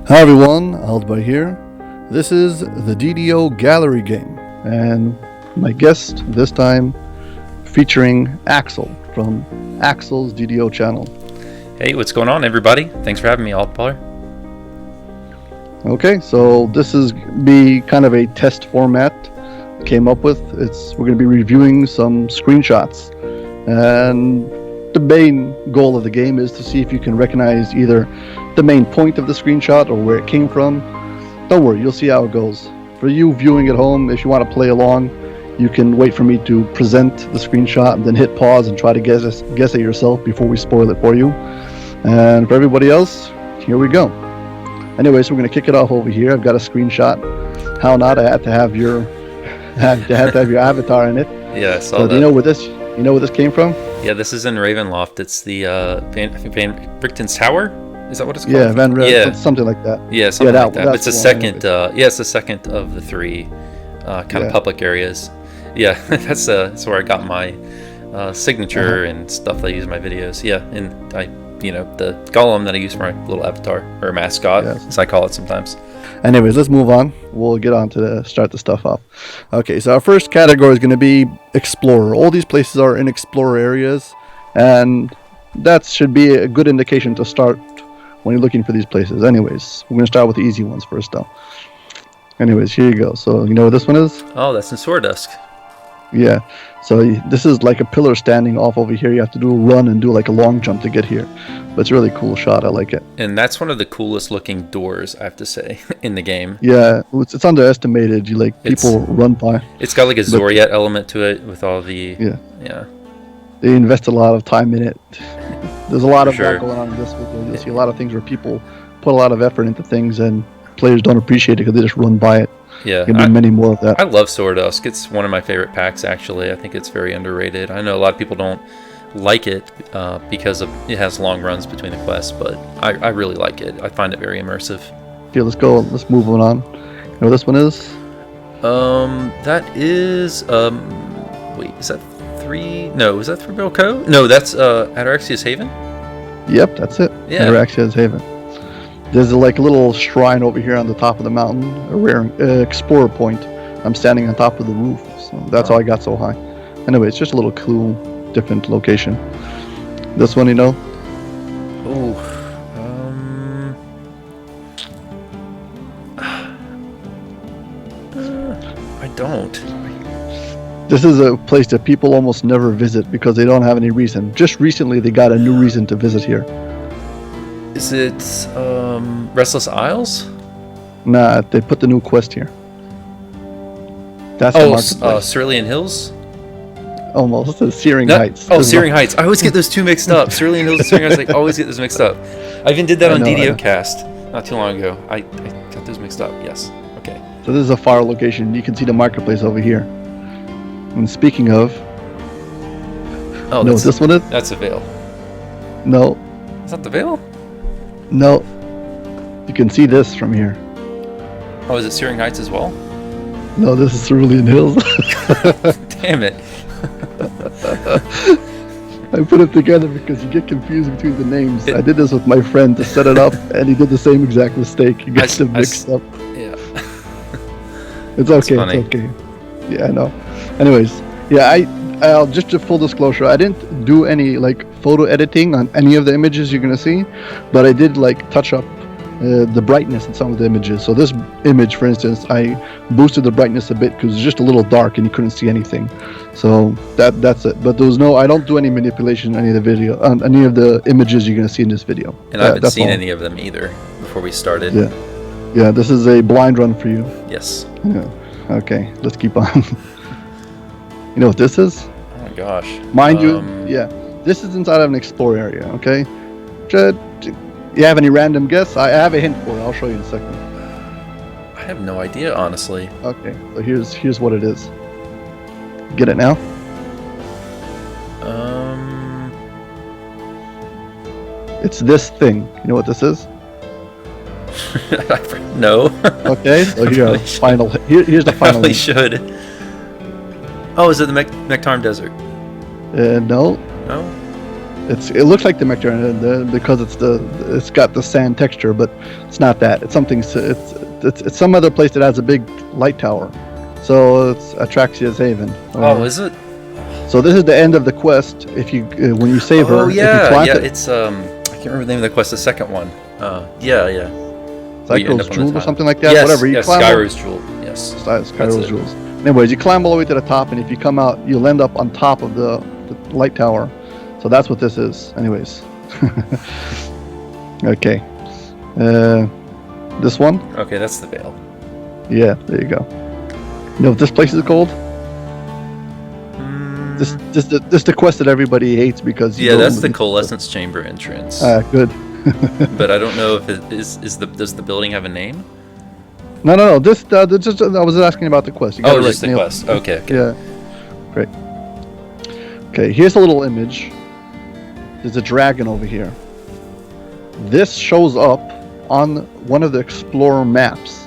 Hi everyone, Aldby here. This is the DDO gallery game, and my guest this time featuring Axel from Axel's DDO channel. Hey, what's going on, everybody? Thanks for having me, Aldby. Okay, so this is be kind of a test format came up with. We're going to be reviewing some screenshots, and the main goal of the game is to see if you can recognize either the main point of the screenshot or where it came from. Don't worry, you'll see how it goes. For you viewing at home, if you want to play along, you can wait for me to present the screenshot and then hit pause and try to guess it yourself before we spoil it for you. And for everybody else, here we go. Anyway, so we're going to kick it off over here. I've got a screenshot. How not? I had to have your your avatar in it. Yeah, I saw so that. You know where this came from? Yeah, this is in Ravenloft. It's the Van Richten's Tower. Is that what it's called? Yeah, something like that. Yeah, something like that. It's the second. It's the second of the three kind of public areas. Yeah, that's where I got my signature and stuff that I use in my videos. Yeah, and the golem that I use for my little avatar or mascot, as I call it sometimes. Anyways, let's move on. We'll get on to start the stuff off. Okay, so our first category is going to be Explorer. All these places are in Explorer areas, and that should be a good indication to start when you're looking for these places. Anyways, we're going to start with the easy ones first, though. Anyways, here you go. So, you know what this one is? Oh, that's in Sworddusk. Yeah. So this is like a pillar standing off over here. You have to do a run and do like a long jump to get here. But it's a really cool shot. I like it. And that's one of the coolest looking doors, I have to say, in the game. Yeah, it's underestimated. People run by. It's got like a Zoriat element to it with all the... Yeah. They invest a lot of time in it. There's a lot of that going on in this video. You'll see a lot of things where people put a lot of effort into things and players don't appreciate it because they just run by it. Yeah, there'll be many more of that. I love Sworddusk. It's one of my favorite packs, actually. I think it's very underrated. I know a lot of people don't like it because it has long runs between the quests, but I really like it. I find it very immersive. Okay, let's go. Let's move on. You know what this one is? That is wait, is that 3? No, is that 3 Volcanoes? No, that's Ataraxia's Haven. Yep, that's it. Yeah, Ataraxia's Haven. There's a little shrine over here on the top of the mountain, a rare explorer point. I'm standing on top of the roof, so that's how I got so high. Anyway, it's just a little cool, different location. This one, you know? Oh, I don't. This is a place that people almost never visit because they don't have any reason. Just recently, they got a new reason to visit here. Is it Restless Isles? Nah, they put the new quest here. That's the marketplace. Cerulean Hills? Almost. It's Searing Heights. Oh, Searing Heights. I always get those two mixed up. Cerulean Hills and Searing Heights. I always get those mixed up. I even did that on DDO Cast not too long ago. I got those mixed up. Yes. Okay. So this is a far location. You can see the marketplace over here. And speaking of... Oh, no, this one is? That's a Veil. No. Is that the Veil? No. You can see this from here. Oh, is it Searing Heights as well? No, this is Cerulean Hills. Damn it. I put it together because you get confused between the names. I did this with my friend to set it up, and he did the same exact mistake. He got them mixed up. Yeah. It's okay. It's okay. Yeah, I know. Anyways, I'll just to full disclosure, I didn't do any photo editing on any of the images you're gonna see, but I did touch up the brightness in some of the images. So this image, for instance, I boosted the brightness a bit because it's just a little dark and you couldn't see anything. So that's it. But I don't do any manipulation on any of the images you're gonna see in this video. And I haven't seen any of them either before we started. Yeah. This is a blind run for you. Yes. Yeah. Okay. Let's keep on. You know what this is? Oh my gosh. Mind you, this is inside of an explore area, okay? You have any random guess? I have a hint for you. I'll show you in a second. I have no idea, honestly. Okay, so here's what it is. Get it now? It's this thing. You know what this is? No. Okay, so here's the final. Probably should. Oh, is it the Nectarm Desert? No. No. It looks like the Mecturian because it's got the sand texture, but it's not that. It's something. It's some other place that has a big light tower, so it's Atraxia's Haven. Oh, is it? So this is the end of the quest. If you when you save her, oh yeah, if you it's I can't remember the name of the quest. The second one. Yeah. Cyclo's Jewel or something like that. Yes, Whatever. You climb Skyro's Jewel. Yes. Skyro's Jewels. Anyways, you climb all the way to the top, and if you come out, you'll end up on top of the light tower. So that's what this is. Anyways. Okay. This one? Okay, that's the Veil. Yeah, there you go. You know what this place is called? This is the quest that everybody hates because... Yeah, that's the Coalescence Chamber entrance. Good. But I don't know if it does the building have a name? No. I was asking about the quest. Oh, just the quest. Okay. Yeah. Great. Okay, here's a little image. There's a dragon over here. This shows up on one of the Explorer maps.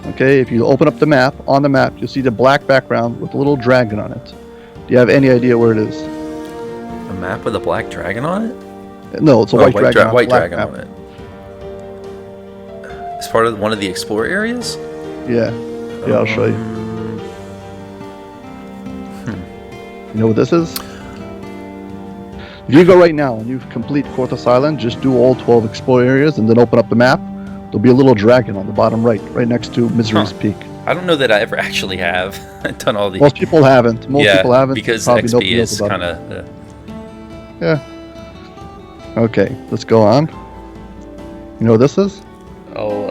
Okay, if you open up the map, on the map, you'll see the black background with a little dragon on it. Do you have any idea where it is? A map with a black dragon on it? No, it's a white dragon. White dragon on it. It's part of one of the Explorer areas? Yeah. Yeah, I'll show you. You know what this is? If you go right now and you complete Korthos Island, just do all 12 Explorer areas and then open up the map. There'll be a little dragon on the bottom right next to Misery's Peak. I don't know that I ever actually have done all these. Most people haven't. People haven't. Because XP is kind of... Yeah. Okay, let's go on. You know what this is? Oh,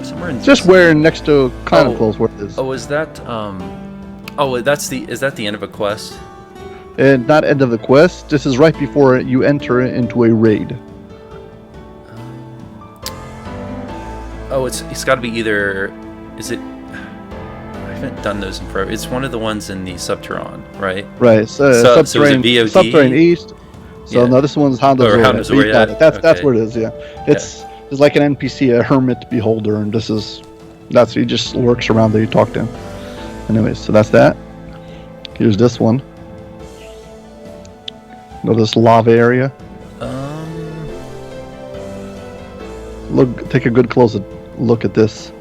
somewhere in... Just where next to Clan of Clothes where it is. Oh, is that... is that the end of a quest? And not end of the quest. This is right before you enter into a raid. It's got to be either. Is it? I haven't done those in forever. It's one of the ones in the Subterrane, right? Right. Subterrane East. So no, this one's Hound of Zora. Yeah. That's where it is. Yeah. It's like an NPC, a hermit beholder, and he just lurks around there. You talk to him. Anyways, so that's that. Here's this one. Know this lava area? Take a good close look at this.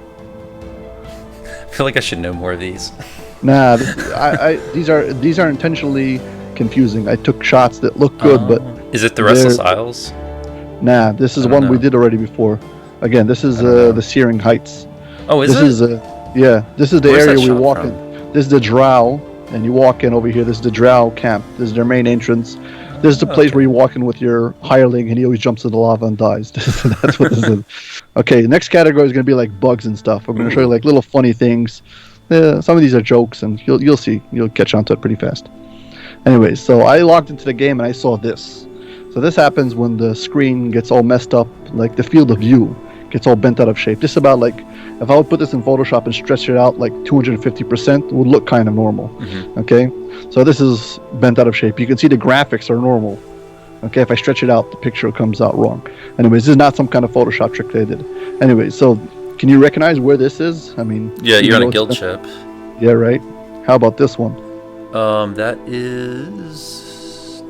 I feel like I should know more of these. Nah, these are intentionally confusing. I took shots that look good, but is it the Restless Isles? Nah, this is one we did already before. Again, this is the Searing Heights. Oh, is this it? This is the area we walk in. This is the Drow, and you walk in over here. This is the Drow camp. This is their main entrance. This is the place where you walk in with your hireling and he always jumps in the lava and dies. That's what this is. Okay, the next category is going to be like bugs and stuff. I'm going to show you like little funny things. Some of these are jokes and you'll see. You'll catch on to it pretty fast. Anyways, so I logged into the game and I saw this. So this happens when the screen gets all messed up, like the field of view gets all bent out of shape. This is about like, if I would put this in Photoshop and stretch it out like 250%, it would look kind of normal. Mm-hmm. Okay, so this is bent out of shape. You can see the graphics are normal. Okay, if I stretch it out, the picture comes out wrong. Anyways, this is not some kind of Photoshop trick they did. Anyways, so can you recognize where this is? I mean, yeah, you're on a guild ship. Yeah, right. How about this one? That is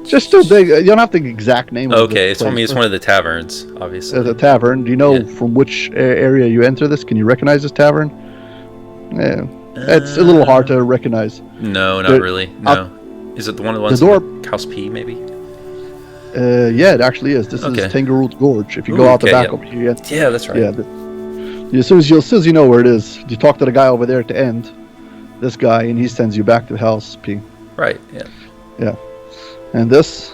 just too big. You don't have the exact name. Okay, it's one of the taverns, obviously. The tavern. Do you know from which area you enter this? Can you recognize this tavern? Yeah, it's a little hard to recognize. No, not really. No. Is it the one of the ones in House P, maybe? Yeah, it actually is. This is Tangaroot Gorge. If you go out the back over here. Yeah, that's right. Yeah, as soon as you know where it is, you talk to the guy over there at the end, this guy, and he sends you back to House P. Right, yeah. Yeah. And this?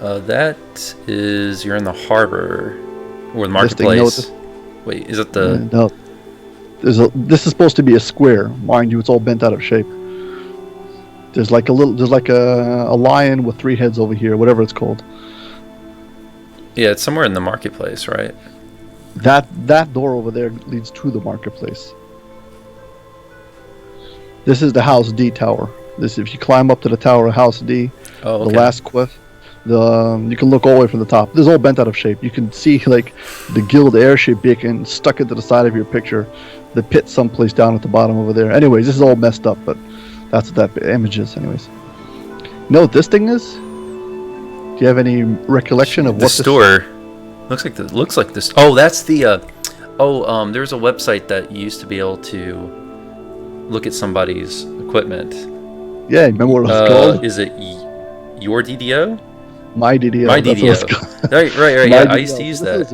That is, you're in the harbor, or the marketplace. Wait, is it the... No. This is supposed to be a square. Mind you, it's all bent out of shape. There's like a lion with 3 heads over here, whatever it's called. Yeah, it's somewhere in the marketplace, right? That door over there leads to the marketplace. This is the House D tower. If you climb up to the tower of House D, the last quest, you can look all the way from the top. This is all bent out of shape. You can see like the guild airship beacon stuck into the side of your picture. The pit someplace down at the bottom over there. Anyways, this is all messed up, but that's what that image is. Anyways, you know what this thing is? Do you have any recollection of the what store? Looks like this. Oh, that's the. There's a website that you used to be able to look at somebody's equipment. Yeah, remember what it was called? Is it your DDO? My DDO. My DDO. Right. Yeah, I used to use that.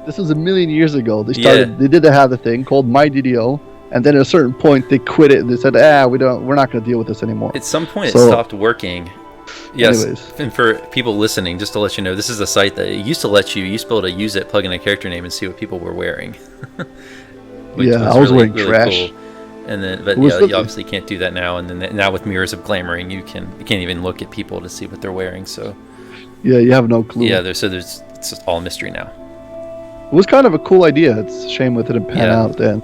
This was a million years ago. They started. They did have a thing called My DDO, and then at a certain point they quit it and they said, we're not going to deal with this anymore. At some point, it stopped working. Yes, anyways. And for people listening, just to let you know, this is a site that it used to let you used to be able to use it, plug in a character name, and see what people were wearing. I was wearing trash. Cool. And then, but you obviously can't do that now. And then now with Mirrors of Glamoring, you can't even look at people to see what they're wearing. So yeah, you have no clue. Yeah, it's just all mystery now. It was kind of a cool idea. It's a shame it didn't pan out then.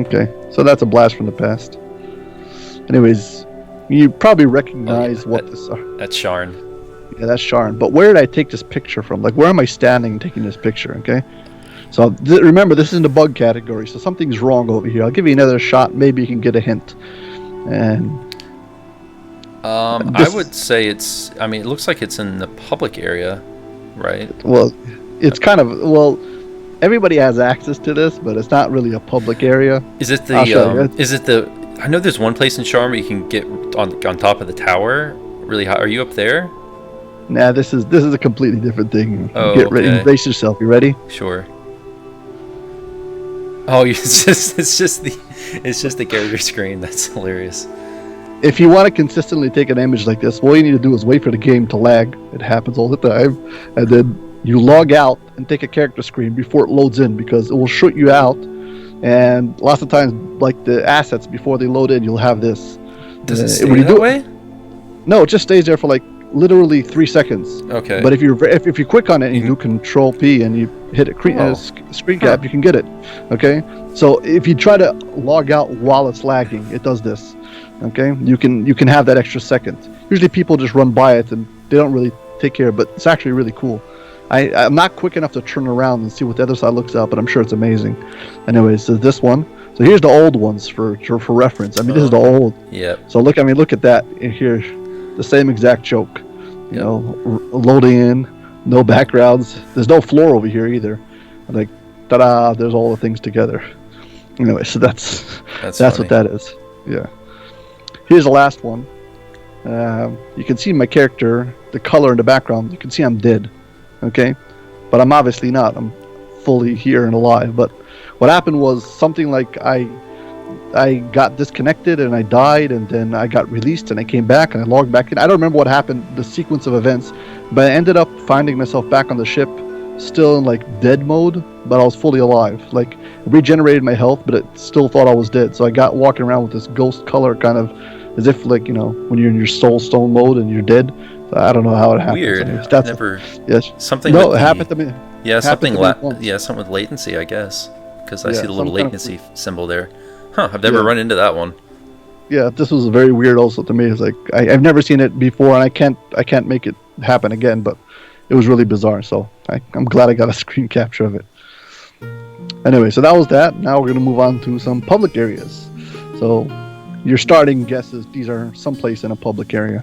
Okay, so that's a blast from the past. Anyways, you probably recognize what this are. That's Sharn. Yeah, that's Sharn. But where did I take this picture from? Like, where am I standing taking this picture, okay? So, remember, this is in the bug category, so something's wrong over here. I'll give you another shot. Maybe you can get a hint. And... I would say it's... I mean, it looks like it's in the public area, right? Well, it's kind of... Well, everybody has access to this, but it's not really a public area. Is it the... is it the... I know there's one place in Sharn where you can get on top of the tower really high. Are you up there? Nah, this is a completely different thing. Oh, get ready, brace yourself. You ready? Sure. Oh, it's just the character screen. That's hilarious. If you want to consistently take an image like this, all you need to do is wait for the game to lag. It happens all the time, and then you log out and take a character screen before it loads in, because it will shoot you out. And lots of times, like the assets before they load in, you'll have this. Does it stay that way? No, it just stays there for like literally 3 seconds. Okay. But if you click on it and you do Control P and you hit a screen cap, you can get it. Okay. So if you try to log out while it's lagging, it does this. Okay. You can have that extra second. Usually people just run by it and they don't really take care of it, but it's actually really cool. I'm not quick enough to turn around and see what the other side looks like, but I'm sure it's amazing. Anyways, so this one. So here's the old ones for reference. I mean, this is the old. Yeah. So look at that here, the same exact joke. You know, loading in, no backgrounds. There's no floor over here either. I'm like, ta-da! There's all the things together. Anyway, so that's what that is. Yeah. Here's the last one. You can see my character, the color in the background. You can see I'm dead. Okay, but I'm obviously not. I'm fully here and alive. But what happened was something like I got disconnected and I died, and then I got released and I came back and I logged back in. I don't remember what happened, the sequence of events, but I ended up finding myself back on the ship, still in like dead mode, but I was fully alive. Like, regenerated my health, but it still thought I was dead. So I got walking around with this ghost color, kind of as if, like, you know, when you're in your soul stone mode and you're dead. I don't know how it happened. Weird. That's never. Yes. Something. No, it happened to me. Yeah, something. Something with latency, I guess, because I see the little latency symbol there. Huh? I've never run into that one. Yeah, this was very weird also to me. It's like I've never seen it before, and I can't make it happen again. But it was really bizarre. So I'm glad I got a screen capture of it. Anyway, so that was that. Now we're gonna move on to some public areas. So your starting guesses, these are someplace in a public area.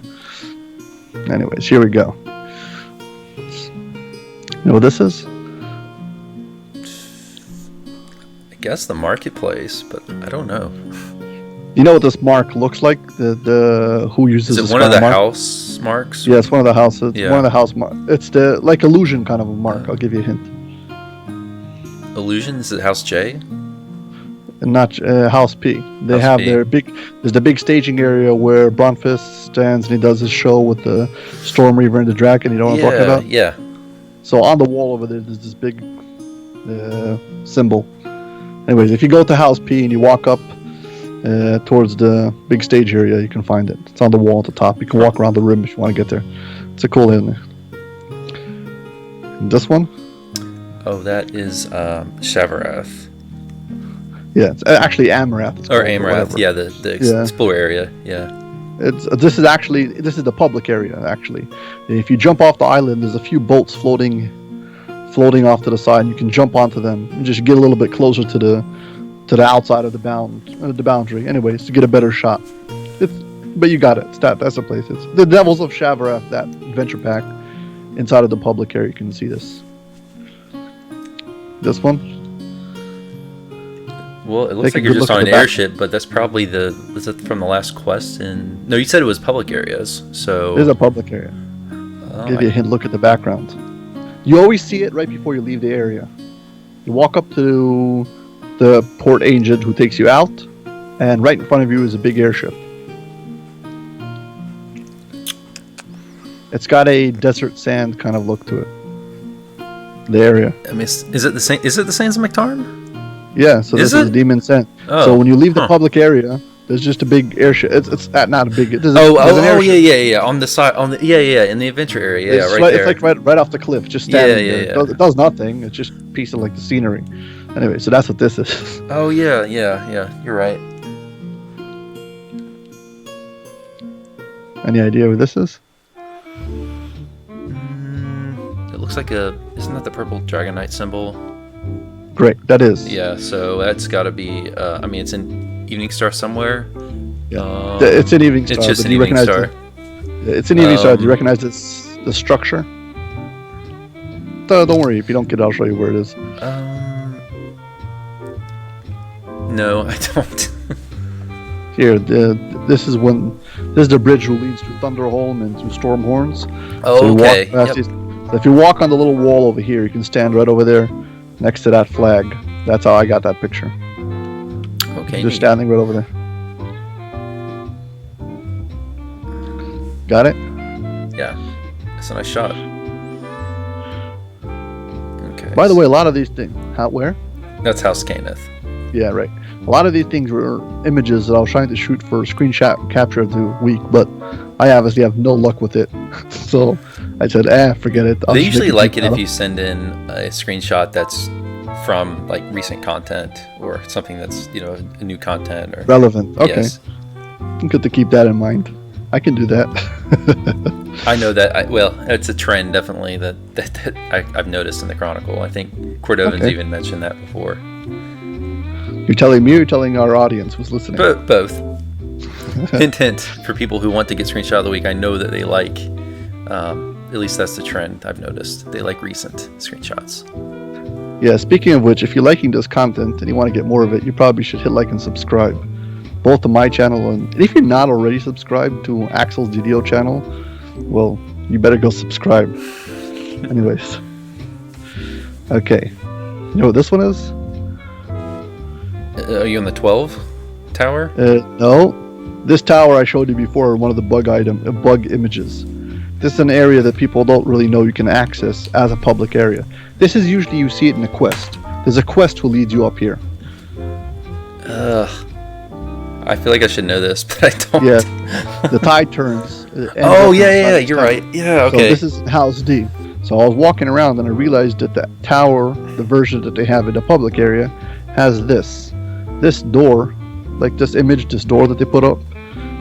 Anyways, here we go. You know what this is? I guess the marketplace, but I don't know. You know what this mark looks like? The who uses it? Is it one of the house marks? Yeah, it's one of the houses. Yeah. One of the house marks. It's the like illusion kind of a mark. I'll give you a hint. Illusion? Is it House J? Not House P. They have their big. There's the big staging area where Bronfist stands and he does his show with the Storm Reaver and the Dragon. You know what I'm talking about? Yeah. So on the wall over there's this big symbol. Anyways, if you go to House P and you walk up towards the big stage area, you can find it. It's on the wall at the top. You can walk around the room if you want to get there. It's a cool area. And this one? Oh, that is Shavarath. Yeah, it's actually Amarath. Or Amarath, yeah, the explore area, yeah. This is the public area, actually. If you jump off the island, there's a few boats floating off to the side. You can jump onto them and just get a little bit closer to the outside of the boundary. Anyways, to get a better shot. But you got it. That's the place. It's the Devils of Shavarath, that adventure pack. Inside of the public area, you can see this. This one. Well, it looks like you're just on an airship, but that's probably is it from the last quest? No, you said it was public areas, so... It is a public area. Give you a hint, look at the background. You always see it right before you leave the area. You walk up to the port agent who takes you out, and right in front of you is a big airship. It's got a desert sand kind of look to it. The area. I mean, is it the same? Is it the Sands of Mactarn? Yeah, so this is Demon Sand. Oh, so when you leave the public area, there's just a big airship. It's not a big. There's yeah. On the side, in the adventure area, yeah, right there. It's like right off the cliff, just standing there. It does nothing. It's just a piece of like the scenery. Anyway, so that's what this is. Oh yeah. You're right. Any idea what this is? It looks like isn't that the purple Dragon Knight symbol? Great, that is. Yeah, so that's got to be. I mean, it's in Evening Star somewhere. Yeah, it's an Evening Star. It's just an Evening Star. It's an Evening Star. Do you recognize the structure? Don't worry. If you don't get it, I'll show you where it is. No, I don't. Here, this is the bridge who leads to Thunderholm and to Stormhorns. Oh, so okay. So if you walk on the little wall over here, you can stand right over there, next to that flag. That's how I got that picture. Okay. Just standing right over there. Got it? Yeah. That's a nice shot. Okay. By the way, a lot of these things, where? That's House Cannith. Yeah, right. A lot of these things were images that I was trying to shoot for screenshot capture of the week, but I obviously have no luck with it. So I said, forget it. They usually like it if you send in a screenshot that's from like recent content or something that's, a new content or relevant. Okay. Yes. Good to keep that in mind. I can do that. I know that. It's a trend definitely that I've noticed in the Chronicle. I think Cordovan's even mentioned that before. You're telling me or you're telling our audience who's listening? Both. Hint for people who want to get screenshot of the week. I know that they like, at least that's the trend I've noticed. They like recent screenshots. Yeah, speaking of which, if you're liking this content and you want to get more of it, you probably should hit like and subscribe. Both to my channel and if you're not already subscribed to Axel's DDO channel, well, you better go subscribe. Anyways. Okay. You know what this one is? Are you on the 12 tower? No. This tower I showed you before, one of the bug images. This is an area that people don't really know you can access as a public area. This is usually you see it in a quest. There's a quest who leads you up here. I feel like I should know this, but I don't. Yeah. The tide turns. Oh, yeah, you're right. Yeah, okay. So this is House D. So I was walking around and I realized that that tower, the version that they have in the public area, has this door, like this door that they put up.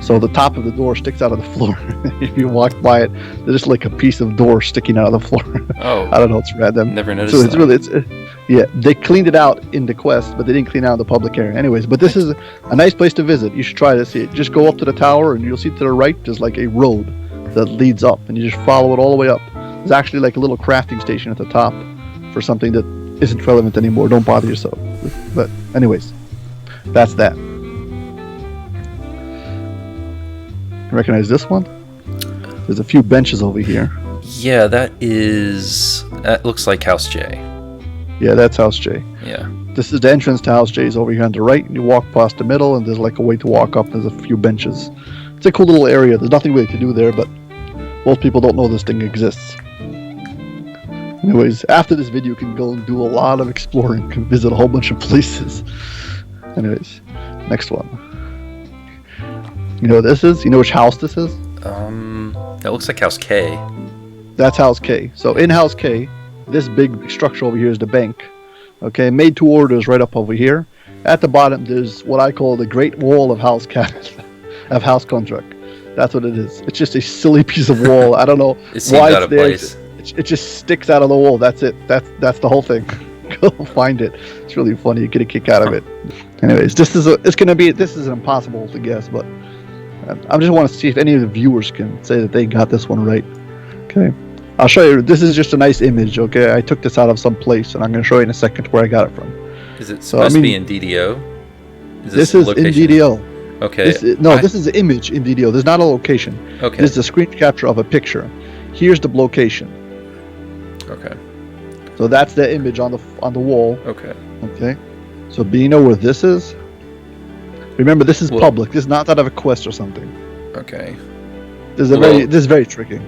So the top of the door sticks out of the floor. If you walk by it, there's just like a piece of door sticking out of the floor. Oh, I don't know. It's random. Never noticed. So they cleaned it out in the quest, but they didn't clean out the public area. Anyways, but this is a nice place to visit. You should try to see it. Just go up to the tower, and you'll see to the right there's like a road that leads up, and you just follow it all the way up. There's actually like a little crafting station at the top for something that isn't relevant anymore. Don't bother yourself. But anyways, that's that. Recognize this one? There's a few benches over here. Yeah, that looks like House J. Yeah, that's House J. Yeah. This is the entrance to House J. Is over here on the right. And you walk past the middle, and there's like a way to walk up. There's a few benches. It's a cool little area. There's nothing really to do there, but most people don't know this thing exists. Anyways, after this video, you can go and do a lot of exploring. You can visit a whole bunch of places. Anyways, next one. You know what this is? You know which house this is? That looks like House K. That's House K. So in House K, this big structure over here is the bank. Okay, made to order is right up over here. At the bottom, there's what I call the Great Wall of House Contract. That's what it is. It's just a silly piece of wall. I don't know why it's there. It just sticks out of the wall. That's it. That's the whole thing. Go find it. It's really funny. You get a kick out of it. Anyways, this is impossible to guess, but I just want to see if any of the viewers can say that they got this one right. Okay. I'll show you. This is just a nice image, okay? I took this out of some place, and I'm going to show you in a second where I got it from. Is it supposed to be in DDO? This is in DDO. Okay. This is an image in DDO. There's not a location. Okay. This is a screen capture of a picture. Here's the location. Okay. So that's the image on the wall. Okay. Okay. So do you know where this is? Remember, this is public. This is not out of a quest or something. Okay. This is very tricky.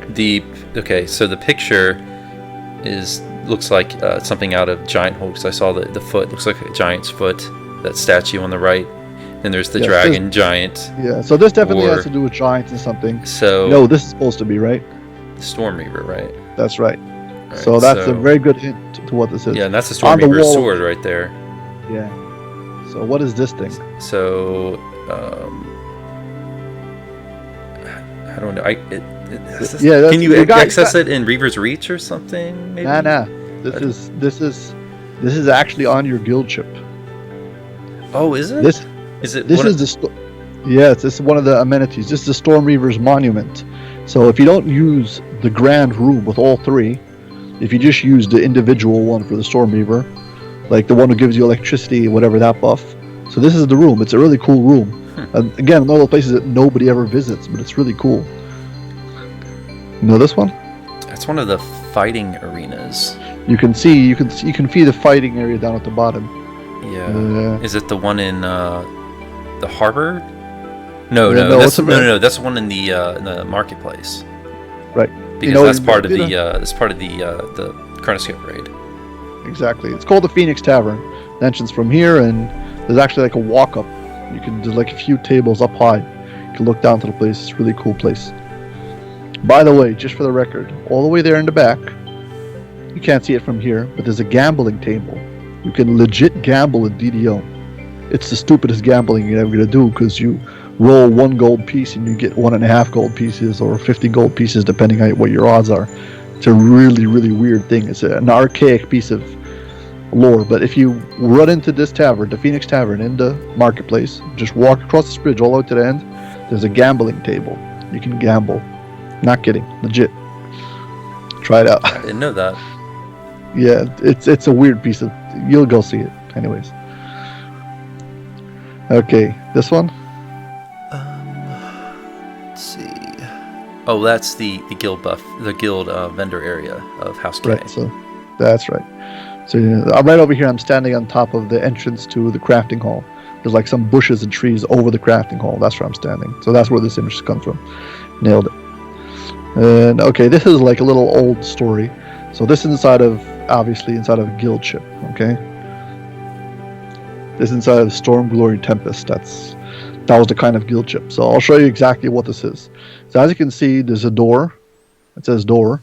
So the picture looks like something out of Giant Hulk. I saw the foot looks like a giant's foot. That statue on the right. Then there's the dragon giant. Yeah. So this definitely has to do with giants and something. So no, this is supposed to be right. The Storm Reaver, right? That's right. So that's a very good hint to what this is. Yeah, and that's the Storm Reaver's sword right there. Yeah. So what is this thing? So I don't know. Can you access it in Reaver's Reach or something? Maybe? Nah. This is actually on your guild chip. Oh, is it? This is one of the amenities. This is the Storm Reaver's monument. So if you don't use the grand room with all three, if you just use the individual one for the Storm Reaver, like the one who gives you electricity, whatever that buff. So this is the room. It's a really cool room. Again, one of those places that nobody ever visits, but it's really cool. You know this one? That's one of the fighting arenas. You can see the fighting area down at the bottom. Yeah. Is it the one in the harbor? No. That's the one in the marketplace. Right. Because that's part of the Chronoscope raid. Exactly. It's called the Phoenix Tavern. The entrance from here, and there's actually like a walk up. There's like a few tables up high. You can look down to the place. It's a really cool place. By the way, just for the record, all the way there in the back, you can't see it from here, but there's a gambling table. You can legit gamble in DDO. It's the stupidest gambling you're ever going to do, because you roll 1 gold piece and you get 1.5 gold pieces or 50 gold pieces, depending on what your odds are. It's a really, really weird thing. It's an archaic piece of lore. But if you run into this tavern, the Phoenix Tavern in the marketplace, just walk across this bridge all the way to the end, there's a gambling table. You can gamble. Not kidding. Legit. Try it out. I didn't know that. Yeah, it's a weird piece of... You'll go see it. Anyways. Okay, this one? Let's see. Oh, that's the guild buff, the guild vendor area of House K. Right, so that's right. So I'm right over here. I'm standing on top of the entrance to the crafting hall. There's like some bushes and trees over the crafting hall. That's where I'm standing. So that's where this image comes from. Nailed it. And okay, this is like a little old story. So this is obviously inside of a guild ship, okay? This is inside of Storm Glory Tempest. That was the kind of guild ship. So I'll show you exactly what this is. So as you can see, there's a door. It says door.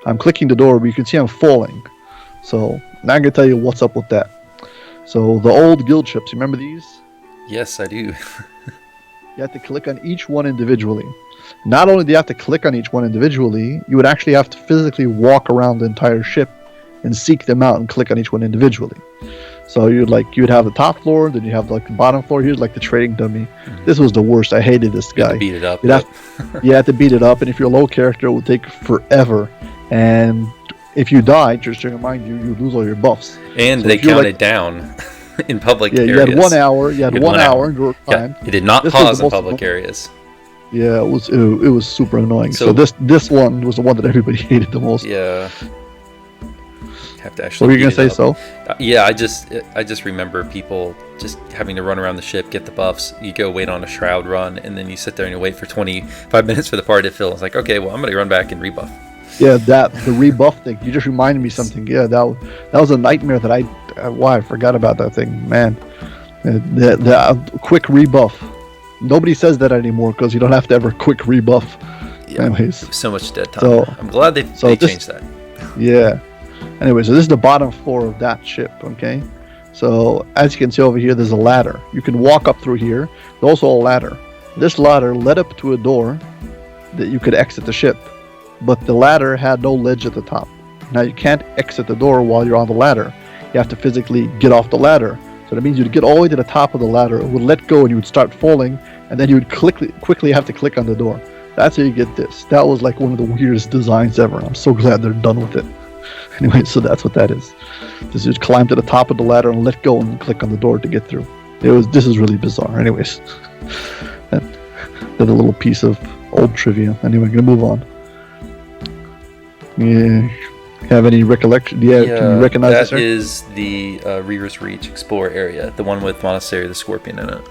I'm clicking the door, but you can see I'm falling. So now I'm going to tell you what's up with that. So the old guild ships, you remember these? Yes, I do. You have to click on each one individually. Not only do you have to click on each one individually, you would actually have to physically walk around the entire ship and seek them out and click on each one individually. So you'd have the top floor, then you have like the bottom floor. Here's like the trading dummy. Mm-hmm. This was the worst. I hated this guy. You had to beat it up. You had to beat it up, and if you're a low character, it would take forever. And if you die, just to remind you, you lose all your buffs. And so they counted down in public areas. You had 1 hour. You had 1 hour in time. Yeah, it did not pause in public areas. Yeah, it was super annoying. So this one was the one that everybody hated the most. Yeah. Have to actually. What were you gonna say? So? Yeah, I just remember people just having to run around the ship, get the buffs. You go wait on a shroud run, and then you sit there and you wait for 25 minutes for the party to fill. It's like, okay, well, I'm gonna run back and rebuff. Yeah, the rebuff thing. You just reminded me something. Yeah, that was a nightmare that I forgot about that thing, man. The quick rebuff. Nobody says that anymore because you don't have to ever quick rebuff. Yeah, anyways, so much dead time. So, I'm glad they changed that. Yeah. Anyway, so this is the bottom floor of that ship, okay? So, as you can see over here, there's a ladder. You can walk up through here. There's also a ladder. This ladder led up to a door that you could exit the ship, but the ladder had no ledge at the top. Now, you can't exit the door while you're on the ladder. You have to physically get off the ladder, So that means you'd get all the way to the top of the ladder, it would let go, and you would start falling, and then you would quickly have to click on the door. That's how you get this. That was like one of the weirdest designs ever. I'm so glad they're done with it. Anyway, so that's what that is. This is climb to the top of the ladder and let go and click on the door to get through. This is really bizarre. Anyways, that's a little piece of old trivia. Anyway, I'm gonna move on. Yeah. Have any recollection? Yeah, can you recognize this? That is the Reaver's Reach Explorer area, the one with Monastery of the Scorpion in it.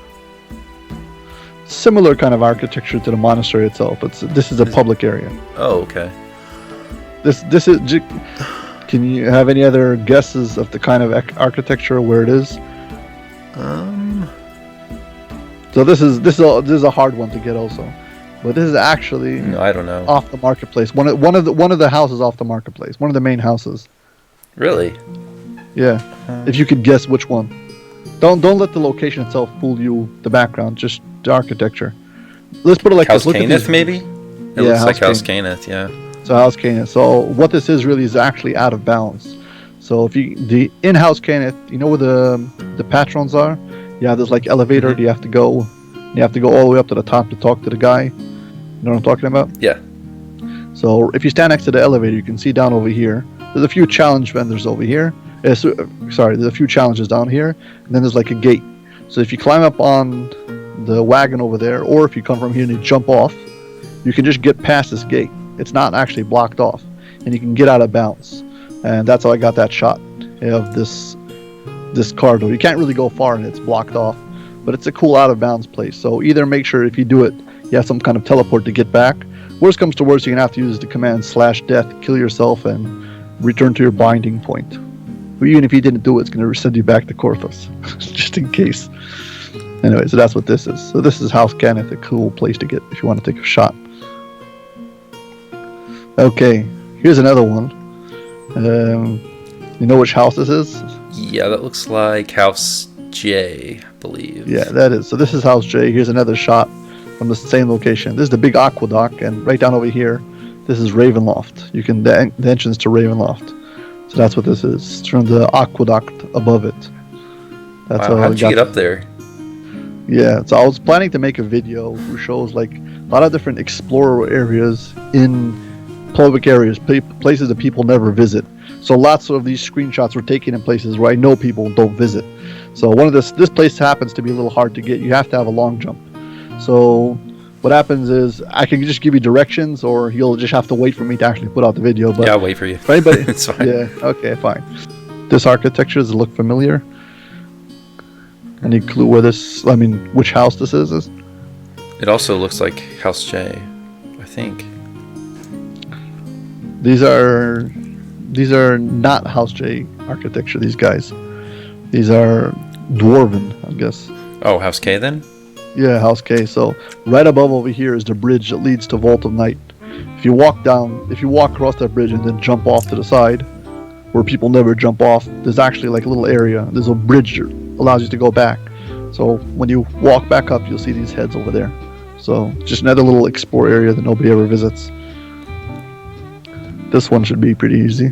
Similar kind of architecture to the monastery itself, but this is a public area. Oh, okay. This is. Can you have any other guesses of the kind of architecture where it is? So this is a hard one to get also, but this is actually no, I don't know. Off the marketplace. One of the houses off the marketplace. One of the main houses. Really? Yeah. If you could guess which one. Don't let the location itself fool you. The background, just the architecture. Let's put it like House this. Caneth, maybe? It looks like House Caneth, yeah. So House Caneth. So what this is really is actually out of balance. So if the in-house Caneth, you know where the patrons are? Yeah, there's like elevator. You have to go all the way up to the top to talk to the guy. You know what I'm talking about? Yeah. So if you stand next to the elevator, you can see down over here. There's a few challenge vendors over here. There's a few challenges down here, and then there's like a gate. So if you climb up on the wagon over there, or if you come from here and you jump off, you can just get past this gate. It's not actually blocked off, and you can get out of bounds. And that's how I got that shot of this car door. You can't really go far, and it's blocked off, but it's a cool out of bounds place. So either make sure if you do it, you have some kind of teleport to get back. Worst comes to worst, you're gonna have to use the command /death, kill yourself, and return to your binding point. But even if you didn't do it, it's going to send you back to Korthos, just in case. Anyway, so that's what this is. So this is House Caneth, a cool place to get if you want to take a shot. Okay, here's another one. You know which house this is? Yeah, that looks like House J, I believe. Yeah, that is. So this is House J. Here's another shot from the same location. This is the big aqueduct, and right down over here, this is Ravenloft. You can the entrance to Ravenloft. So that's what this is. It's from the aqueduct above it. That's wow, how did you get up there? Yeah, so I was planning to make a video who shows like a lot of different explorer areas in public areas, places that people never visit. So lots of these screenshots were taken in places where I know people don't visit. So this place happens to be a little hard to get. You have to have a long jump. So what happens is I can just give you directions, or you'll just have to wait for me to actually put out the video. But yeah, I'll wait for you. For anybody, it's fine. Yeah, okay, fine. This architecture, does it look familiar? Any clue where which house this is? It also looks like House J, I think. These are not House J architecture, these guys. These are Dwarven, I guess. Oh, House K then? Yeah, House K. So right above over here is the bridge that leads to Vault of Night. If you walk across that bridge and then jump off to the side, where people never jump off, there's actually like a little area. There's a bridge that allows you to go back. So when you walk back up, you'll see these heads over there. So just another little explore area that nobody ever visits. This one should be pretty easy.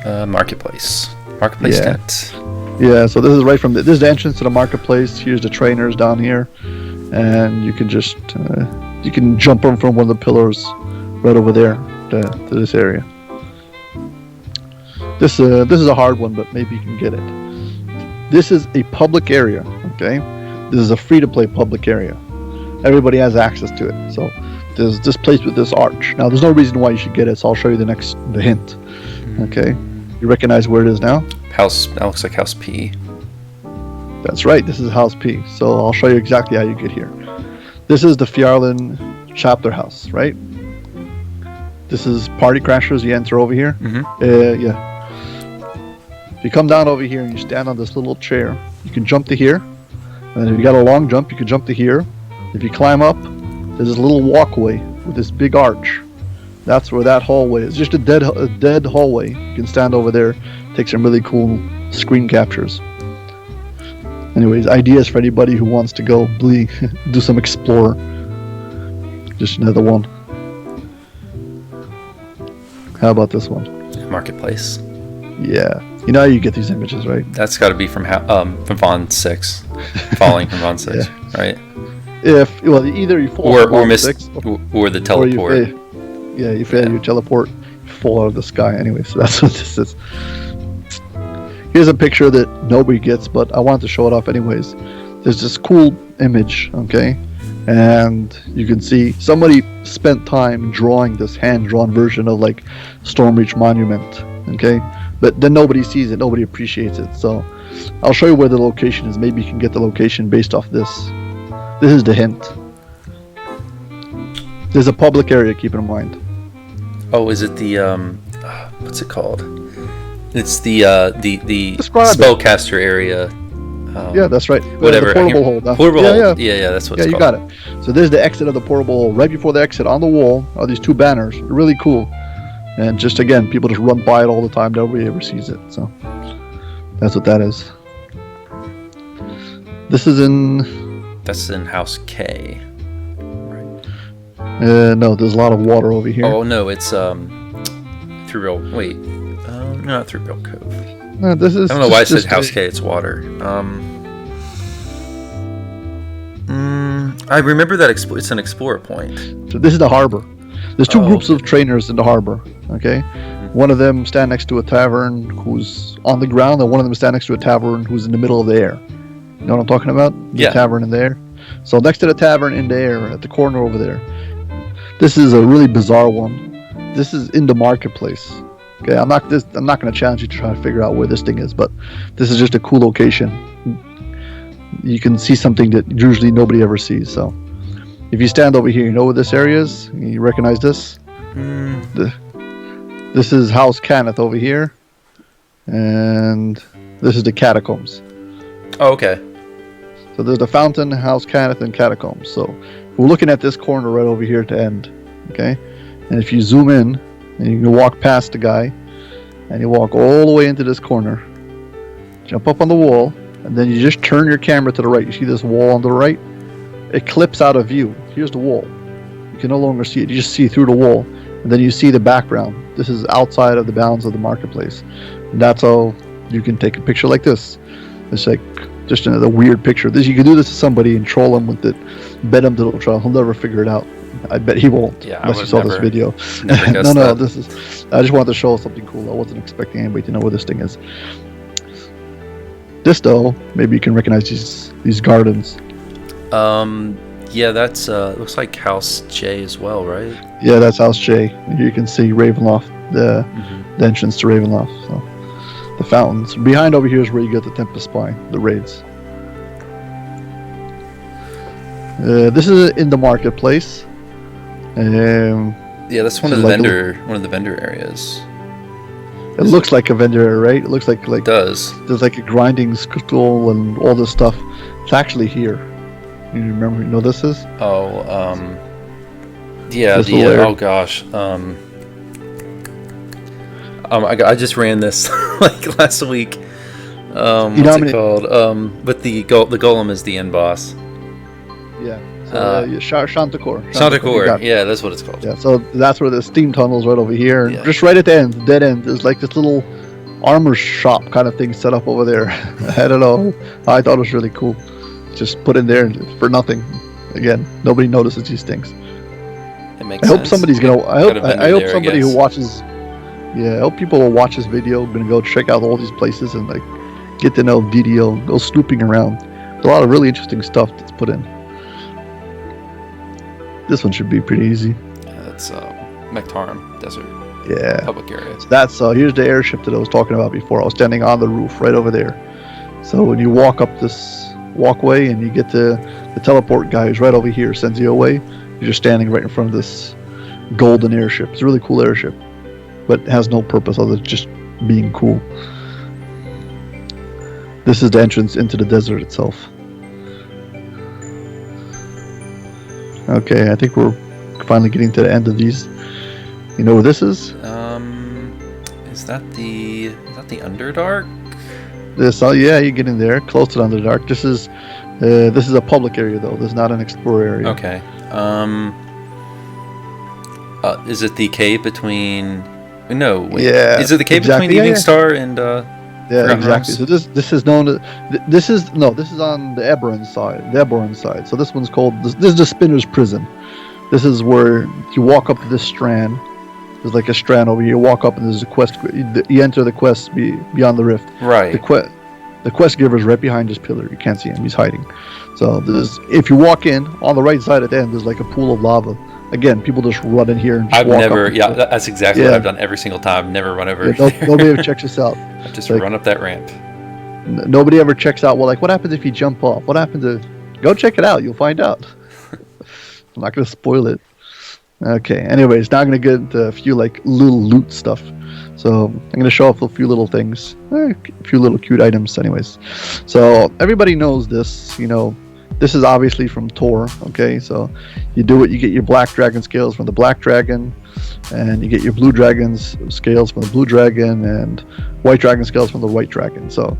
Marketplace tent. Yeah, so this is right from this is the entrance to the marketplace. Here's the trainers down here, and you can just you can jump from one of the pillars right over there to this area. This is a hard one, but maybe you can get it. This is a public area. Okay, this is a free-to-play public area. Everybody has access to it. So there's this place with this arch. Now there's no reason why you should get it, so I'll show you the hint. Okay, you recognize where it is now? That looks like House P. That's right, this is House P. So I'll show you exactly how you get here. This is the Fjarlin chapter house, right? This is Party Crashers. You enter over here. Yeah. If you come down over here and you stand on this little chair, you can jump to here. And if you got a long jump, you can jump to here. If you climb up, there's this little walkway with this big arch. That's where that hallway is. Just a dead hallway. You can stand over there, take some really cool screen captures. Anyways, ideas for anybody who wants to go do some explore. Just another one. How about this one? Marketplace. Yeah. You know how you get these images, right? That's got to be from Von 6, falling from Von 6, right? Either you fall from Von 6 or the teleport. You fail, you teleport, you fall out of the sky. Anyway, so that's what this is. Here's a picture that nobody gets, but I wanted to show it off anyways. There's this cool image, okay? And you can see somebody spent time drawing this hand-drawn version of like Stormreach Monument, okay? But then nobody sees it, nobody appreciates it. So I'll show you where the location is. Maybe you can get the location based off this. This is the hint. There's a public area, keep in mind. Oh, is it the what's it called? It's the spellcaster area. Yeah, that's right. Whatever. The portable hole. Portable hole. Yeah, that's what it's called. Yeah, you got it. So there's the exit of the portable hole. Right before the exit on the wall are these two banners. They're really cool. And just again, people just run by it all the time. Nobody ever sees it. So that's what that is. This is in... That's in House K. Right. No, there's a lot of water over here. Oh, no, it's Through Real... Wait. Not Through Real Cove. No, this is... I don't know why I said House K. It's water. I remember that it's an explorer point. So this is the harbor. There's two groups of trainers in the harbor, okay? One of them stand next to a tavern who's on the ground, and one of them stand next to a tavern who's in the middle of the air. You know what I'm talking about? The tavern in the air. So next to the tavern in the air, at the corner over there, this is a really bizarre one. This is in the marketplace. Okay, I'm not going to challenge you to try to figure out where this thing is, but this is just a cool location. You can see something that usually nobody ever sees, so... If you stand over here, you know where this area is? You recognize this? This is House Cannith over here. And this is the catacombs. Oh, okay. So there's the fountain, House Cannith, and catacombs. So we're looking at this corner right over here to end. Okay? And if you zoom in, and you can walk past the guy, and you walk all the way into this corner, jump up on the wall, and then you just turn your camera to the right. You see this wall on the right? It clips out of view. Here's the wall. You can no longer see it. You just see through the wall. And then you see the background. This is outside of the bounds of the marketplace. And that's how you can take a picture like this. It's like just another weird picture. You can do this to somebody and troll him with it. Bet him that it'll try. He'll never figure it out. I bet he won't. Yeah, unless you saw this video. No, this is... I just wanted to show something cool. I wasn't expecting anybody to know where this thing is. This, though, maybe you can recognize these gardens. Yeah, that's looks like House J as well, right? Yeah, that's House J. Here you can see Ravenloft, the entrance to Ravenloft. So the fountains. Behind over here is where you get the Tempest Spine, the raids. This is in the marketplace. Yeah, that's one of the vendor areas. It looks like a vendor area, right? It looks like it does. There's like a grinding stool and all this stuff. It's actually here. You remember? You know this is? Oh, yeah. Oh gosh. I just ran this like last week. What's it called? But the golem is the end boss. Yeah. So, Chanticleer. Chanticleer. Yeah, that's what it's called. Yeah. So that's where the steam tunnel's right over here. Yeah. Just right at the end, dead end. There's like this little armor shop kind of thing set up over there. I don't know. I thought it was really cool. Just put in there for nothing. Again, nobody notices these things. It makes I hope sense. Somebody's gonna. I hope somebody who watches. Yeah, I hope people who watch this video are gonna go check out all these places and like get to know DDO. Go snooping around. There's a lot of really interesting stuff that's put in. This one should be pretty easy. That's Mektarim Desert. Yeah. Public area. That's here's the airship that I was talking about before. I was standing on the roof right over there. So when you walk up this walkway and you get to the teleport guy who's right over here, sends you away. You're just standing right in front of this golden airship. It's a really cool airship, but it has no purpose other than just being cool. This is the entrance into the desert itself. Okay, I think we're finally getting to the end of these. You know where this is? Is that the Underdark? This, yeah, you get in there, close to the Underdark. This is a public area though. This is not an explorer area. Okay. Is it the cave between? No. Wait. Yeah. Is it the cave between Evening Star and Yeah, Forgotten exactly. Realms? So this is known as this is on the Eberron side. The Eberron side. So this one's called this is the Spinner's Prison. This is where you walk up to this strand. There's like a strand over here. You walk up and there's a quest. You enter the quest beyond the rift. Right. The quest giver is right behind this pillar. You can't see him. He's hiding. So if you walk in on the right side at the end, there's like a pool of lava. Again, people just run in here and just walk up. Yeah, that's exactly what I've done every single time. I've never run over. Yeah, nobody ever checks this out. I just run up that ramp. Nobody ever checks out. Well, like, what happens if you jump off? What happens if? Go check it out. You'll find out. I'm not going to spoil it. Okay. Anyways, now I'm going to get into a few like little loot stuff. So I'm going to show off a few little things, a few little cute items. Anyways, so everybody knows this. You know, this is obviously from Tor. Okay, so you do it. You get your black dragon scales from the black dragon, and you get your blue dragon's scales from the blue dragon, and white dragon scales from the white dragon. So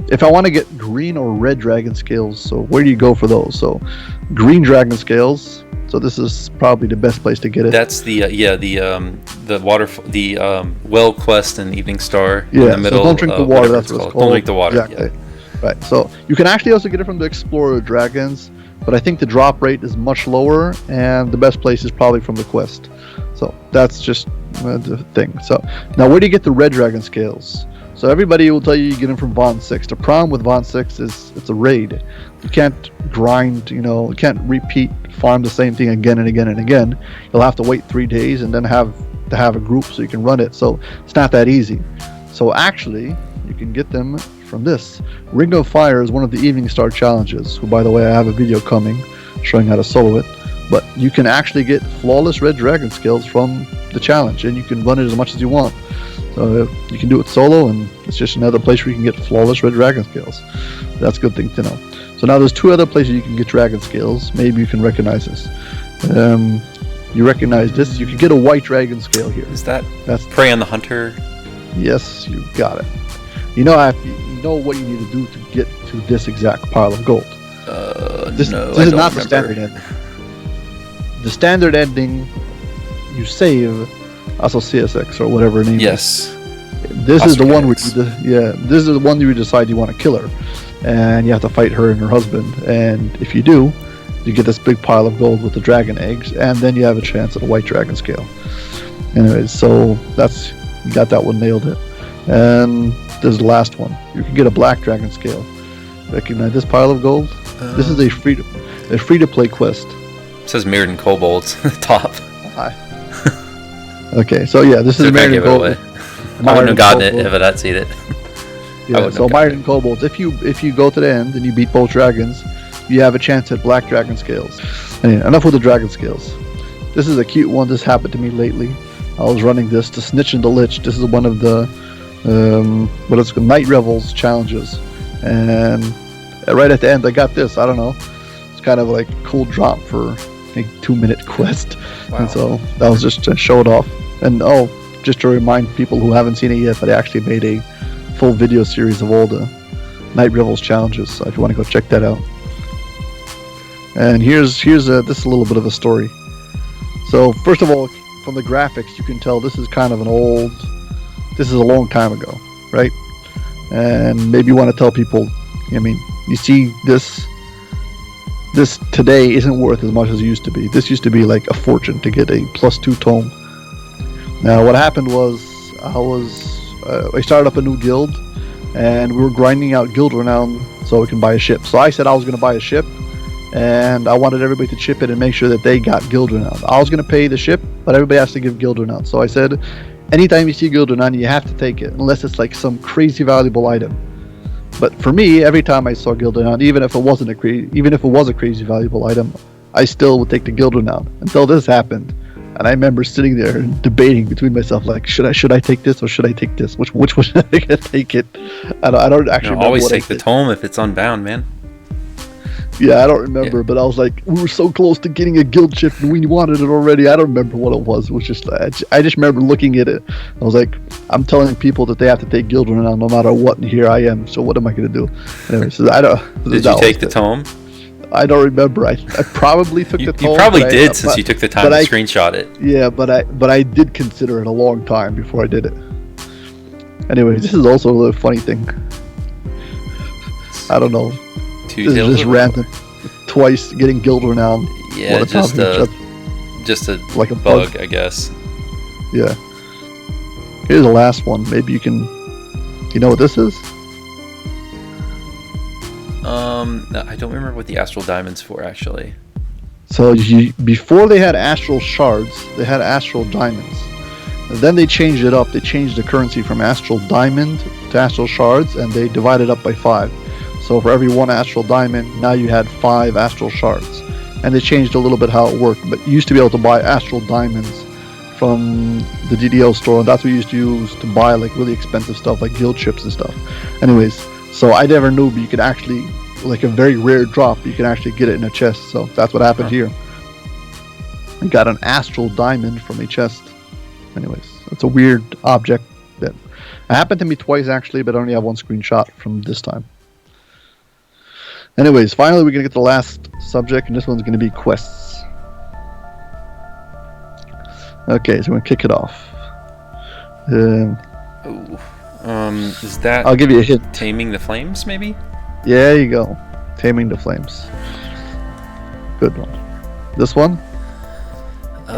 if I want to get green or red dragon scales, so where do you go for those? So green dragon scales. So this is probably the best place to get it. That's the well quest and Evening Star in the middle. So don't drink the water. That's what it's called. Don't drink the water. Exactly. Yeah. Right. So you can actually also get it from the Explorer Dragons, but I think the drop rate is much lower, and the best place is probably from the quest. So that's just the thing. So now, where do you get the red dragon scales? So everybody will tell you get them from Von 6. The problem with Von 6 is it's a raid. You can't grind, you can't repeat farm the same thing again and again and again. You'll have to wait 3 days and then have to have a group so you can run it. So it's not that easy. So actually, you can get them from this. Ring of Fire is one of the Evening Star challenges. Who, by the way, I have a video coming showing how to solo it. But you can actually get flawless red dragon scales from the challenge, and you can run it as much as you want. So you can do it solo, and it's just another place where you can get flawless red dragon scales. That's a good thing to know. So now there's 2 other places you can get dragon scales. Maybe you can recognize this. You recognize this. You can get a white dragon scale here. That's Prey on the Hunter? Yes, you got it. You know what you need to do to get to this exact pile of gold. This is not the standard ending. The standard ending, you save also CSX or whatever her name is. Yes. This is the one this is the one where you decide you want to kill her, and you have to fight her and her husband. And if you do, you get this big pile of gold with the dragon eggs, and then you have a chance at a white dragon scale. Anyways, so you got that one, nailed it. And there's the last one. You can get a black dragon scale. Recognize this pile of gold? This is a free to play quest. It says Mirrored and Kobolds at the top. Okay, so yeah, this is Mirrored and Kobolds. I wouldn't have gotten it if I'd not seen it. Yeah, so Mirrored and Kobolds. If you go to the end and you beat both dragons, you have a chance at black dragon scales. Anyway, enough with the dragon scales. This is a cute one. This happened to me lately. I was running this, the Snitch and the Lich. This is one of the what is it called, Night Revels challenges, and right at the end I got this. I don't know, it's kind of like a cool drop for a 2-minute quest. Wow. And so that was just to show it off. And just to remind people who haven't seen it yet, that I actually made a full video series of all the Night Revels challenges, so if you want to go check that out. And here's this is a little bit of a story. So first of all, from the graphics you can tell this is kind of this is a long time ago, right? And maybe you want to tell people, you see this today isn't worth as much as it used to be. This used to be like a fortune to get a +2 tome. Now what happened was I started up a new guild, and we were grinding out guild renown so we can buy a ship. So I said I was going to buy a ship, and I wanted everybody to chip in and make sure that they got guild renown. I was going to pay the ship, but everybody has to give guild renown. So I said, anytime you see guild renown, you have to take it, unless it's like some crazy valuable item. But for me, every time I saw guild renown, even if it was a crazy valuable item, I still would take the guild renown until this happened. And I remember sitting there and debating between myself, like, should I take this or should I take this? Which one should I take it? I don't actually remember. Always take the tome if it's unbound, man. Yeah, I don't remember, but I was like, we were so close to getting a guild ship and we wanted it already. I don't remember what it was. It was just, I just remember looking at it. I was like, I'm telling people that they have to take guild renown no matter what, and here I am. So what am I going to do? Anyway, so I don't. Did you take the tome? I don't remember. I probably took the tome. You probably did, since you took the time to screenshot it. Yeah, but I did consider it a long time before I did it. Anyways, this is also a funny thing. I don't know. Two This tails is just of a- random. Twice getting guild renown. Yeah, What a top of just a like a bug, I guess. Yeah. Here's the last one. Maybe you can. You know what this is? No, I don't remember what the astral diamond's for actually. So before they had astral shards, they had astral diamonds. And then they changed it up. They changed the currency from astral diamond to astral shards, and they divided up by 5. So for every 1 astral diamond, now you had 5 astral shards. And they changed a little bit how it worked. But you used to be able to buy astral diamonds from the DDO store, and that's what you used to use to buy like really expensive stuff like guild chips and stuff. Anyways, so I never knew, but you could actually, like a very rare drop, you can actually get it in a chest. So that's what happened here. I got an astral diamond from a chest. Anyways, it's a weird object that happened to me twice actually, but I only have 1 screenshot from this time. Anyways, finally we're gonna get the last subject, and this one's gonna be quests. Okay, so we're gonna kick it off. Is that I'll give you a hint. Taming the Flames, maybe? Yeah, there you go. Taming the Flames. Good one. This one? I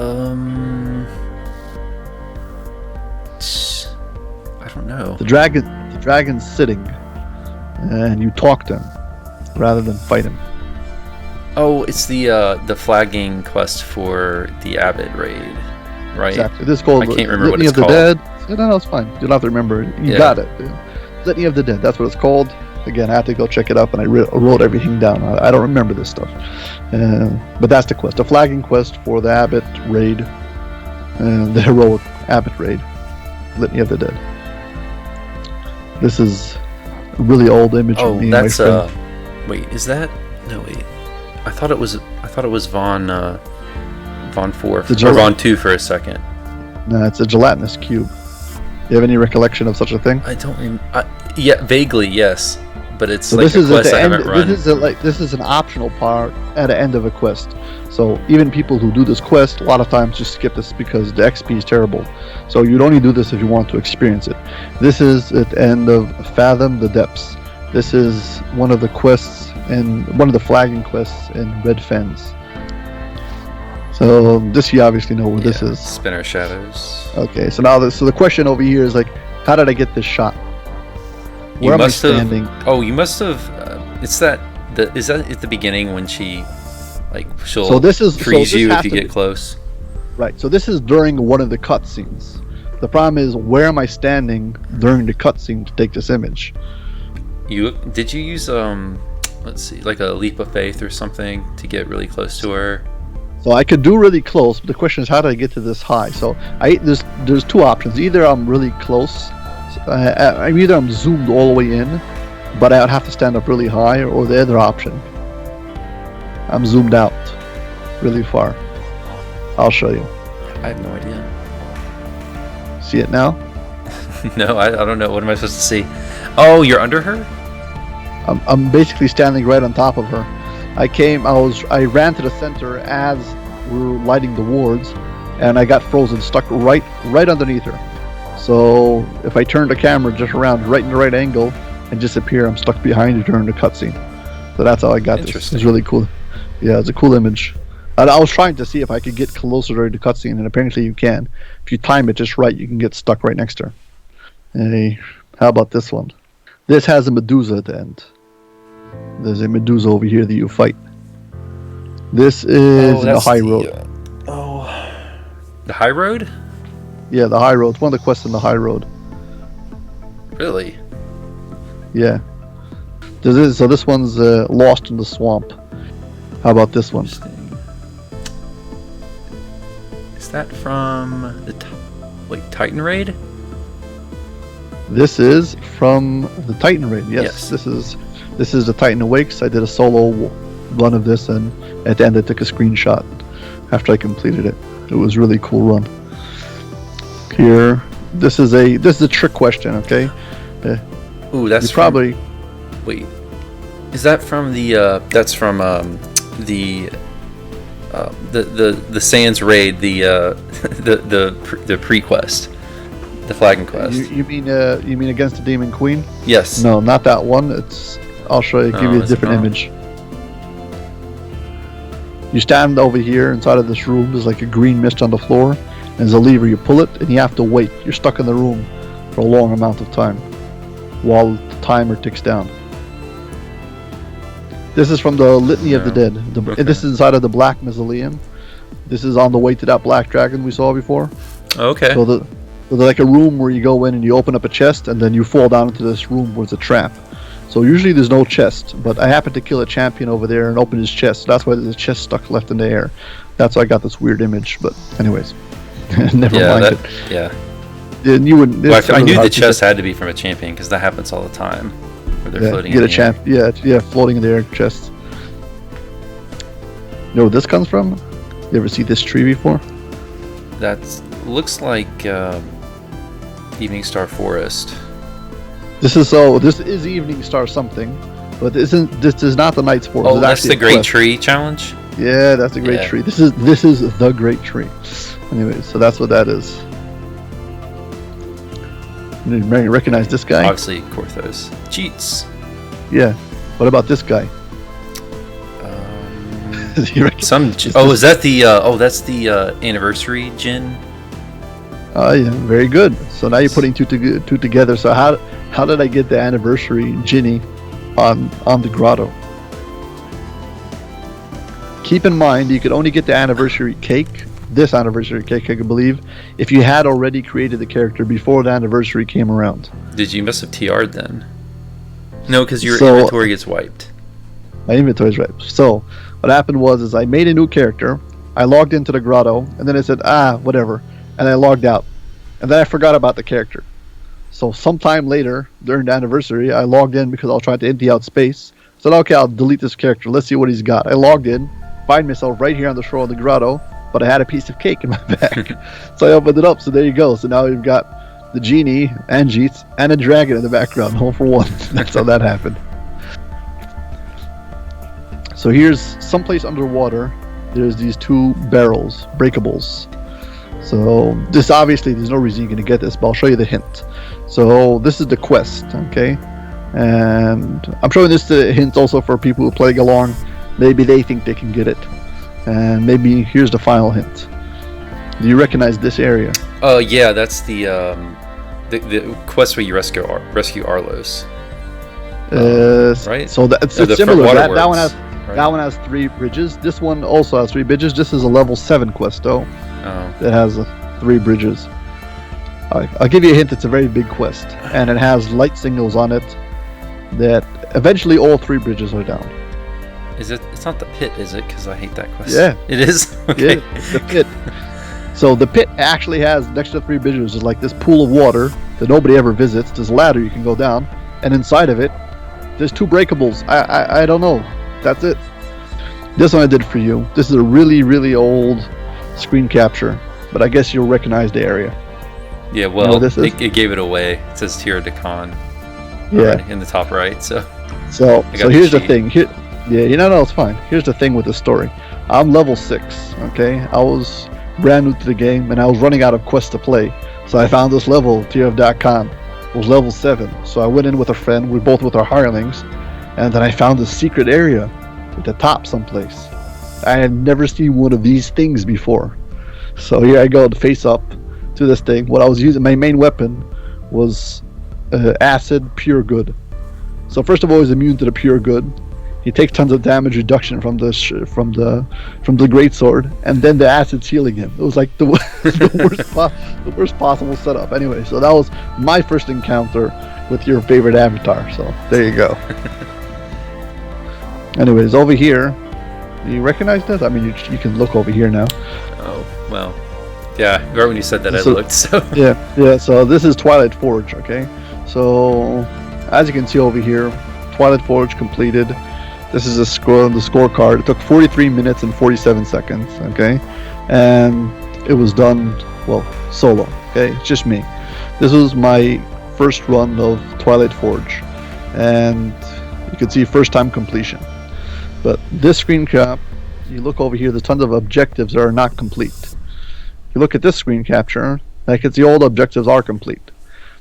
don't know. The dragon's sitting, and you talk to him rather than fight him. Oh, it's the flagging quest for the Abbot raid, right? Exactly. This is called I can't remember what Litany it's of the called. Dead. No, it's fine. You don't have to remember it. You Yeah. got it. Yeah. Litany of the Dead. That's what it's called. Again, I have to go check it up, and I wrote everything down. I don't remember this stuff. But that's the quest. The flagging quest for the Abbot raid. The heroic Abbot raid. Litany of the Dead. This is a really old image Oh, of me that's and my friend. wait, is that? No, wait. I thought it was Von 4 The or Von 2 for a second. No, it's a gelatinous cube. You have any recollection of such a thing? I don't remember. Yeah, vaguely, yes. But it's So like this a is at quest the I end. haven't run. This is an optional part at the end of a quest. So even people who do this quest a lot of times just skip this because the XP is terrible. So you'd only do this if you want to experience it. This is at the end of Fathom the Depths. This is one of the quests and one of the flagging quests in Red Fens. So this you obviously know where this is. Spinner Shadows. Okay, so now so the question over here is like, how did I get this shot? Where am I standing? You must have. Is that at the beginning when she, like, she'll freeze you if you get close? Right. So this is during one of the cutscenes. The problem is, where am I standing during the cutscene to take this image? Did you use let's see, like a leap of faith or something to get really close to her? So I could do really close, but the question is, how did I get to this high? So there's 2 options. Either I'm really close, either I'm zoomed all the way in, but I would have to stand up really high, or the other option, I'm zoomed out really far. I'll show you. I have no idea. See it now? No, I don't know. What am I supposed to see? Oh, you're under her? I'm basically standing right on top of her. I ran to the center as we were lighting the wards, and I got frozen, stuck right underneath her. So if I turn the camera just around right in the right angle and disappear, I'm stuck behind her during the cutscene. So that's how I got this. It's really cool. Yeah, it's a cool image. And I was trying to see if I could get closer during the cutscene, and apparently you can. If you time it just right, you can get stuck right next to her. Hey, how about this one? This has a Medusa at the end. There's a Medusa over here that you fight. This is the high road. The high road? Yeah, the high road. It's one of the quests in the high road. Really? Yeah. So this one's Lost in the Swamp. How about this one? Is that from the Titan raid? This is from the Titan raid. Yes. This is the Titan Awakes. I did a solo run of this, and at the end I took a screenshot after I completed it. It was a really cool run. Here, this is a trick question. Okay. Ooh, that's probably. Wait, is that from the? That's from the Sans raid, the pre-quest. The Flagon Quest. You mean Against the Demon Queen? Yes. No, not that one. I'll show you. Give you a different image. You stand over here inside of this room. There's like a green mist on the floor. And there's a lever. You pull it, and you have to wait. You're stuck in the room for a long amount of time while the timer ticks down. This is from the Litany of the Dead. This is inside of the Black Mausoleum. This is on the way to that black dragon we saw before. Okay. So there's like a room where you go in and you open up a chest, and then you fall down into this room where it's a trap. So usually there's no chest, but I happened to kill a champion over there and open his chest. So that's why there's a chest stuck left in the air. That's why I got this weird image. But anyways, never mind it. Yeah. And you wouldn't. Well, I knew the chest had to be from a champion because that happens all the time. Where they're floating in the air. Yeah, floating in the air chest. You know where this comes from? You ever see this tree before? That looks like Evening Star Forest. This is Evening Star something, but this is not the Night's Forest. Oh, that's the Great Tree Challenge? Yeah, that's the Great Tree. This is the Great Tree. Anyway, so that's what that is. You recognize this guy? Obviously, Korthos. Cheats. Yeah. What about this guy? Is that the? That's the anniversary gin. Oh yeah, very good. So now you're putting two together. So how did I get the anniversary Ginny on the grotto? Keep in mind, you could only get the anniversary cake, this anniversary cake, I believe, if you had already created the character before the anniversary came around. Did you must have TR'd then? No, because your inventory gets wiped. My inventory's wiped. So what happened was I made a new character. I logged into the grotto, and then I said, whatever, and I logged out, and then I forgot about the character. So sometime later, during the anniversary, I logged in because I was trying to empty out space. I said, okay, I'll delete this character. Let's see what he's got. I logged in, find myself right here on the shore of the grotto, but I had a piece of cake in my bag. So I opened it up, so there you go. So now you've got the genie, Angies, and a dragon in the background, all for one. That's how that happened. So here's someplace underwater. There's these two barrels, breakables. So this obviously, there's no reason you're going to get this, but I'll show you the hint. So this is the quest, okay? And I'm showing this to hint also for people who are playing along. Maybe they think they can get it. And maybe here's the final hint. Do you recognize this area? Oh yeah, that's the quest where you rescue Arlos. Right. So it's similar. That one has 3 bridges. This one also has 3 bridges. This is a level 7 quest though. Oh. It has 3 bridges. I'll give you a hint. It's a very big quest, and it has light signals on it that eventually all 3 bridges are down. Is it? It's not the pit, is it? Because I hate that quest. Yeah, it is. Okay. Yeah, it's the pit. So the pit actually has next to the 3 bridges is like this pool of water that nobody ever visits. There's a ladder you can go down, and inside of it, there's 2 breakables. I don't know. That's it. This one I did for you. This is a really, really old screen capture, but I guess you'll recognize the area. Yeah, well, it gave it away. It says Tira de Khan. Yeah, in the top right. So here's the thing. No, it's fine. Here's the thing with the story. I'm level 6. Okay, I was brand new to the game, and I was running out of quests to play. So I found this level, Tira of Khan. It was level 7. So I went in with a friend. We both with our hirelings, and then I found this secret area at the top someplace. I had never seen one of these things before. So here I go to face up to this thing. What I was using, my main weapon was acid pure good. So first of all, he's immune to the pure good. He takes tons of damage reduction from the greatsword, and then the acid's healing him. It was like the worst possible setup. Anyway, so that was my first encounter with your favorite avatar. So there you go. Anyways, over here, do you recognize this? I mean, you can look over here now. Oh well, yeah. Right when you said that, I looked. So yeah. So this is Twilight Forge. Okay, so as you can see over here, Twilight Forge completed. This is the scorecard. It took 43 minutes and 47 seconds. Okay, and it was done solo. Okay, it's just me. This was my first run of Twilight Forge, and you can see first time completion. But this screen cap, you look over here, there's tons of objectives that are not complete. If you look at this screen capture, Like, it's the old objectives are complete.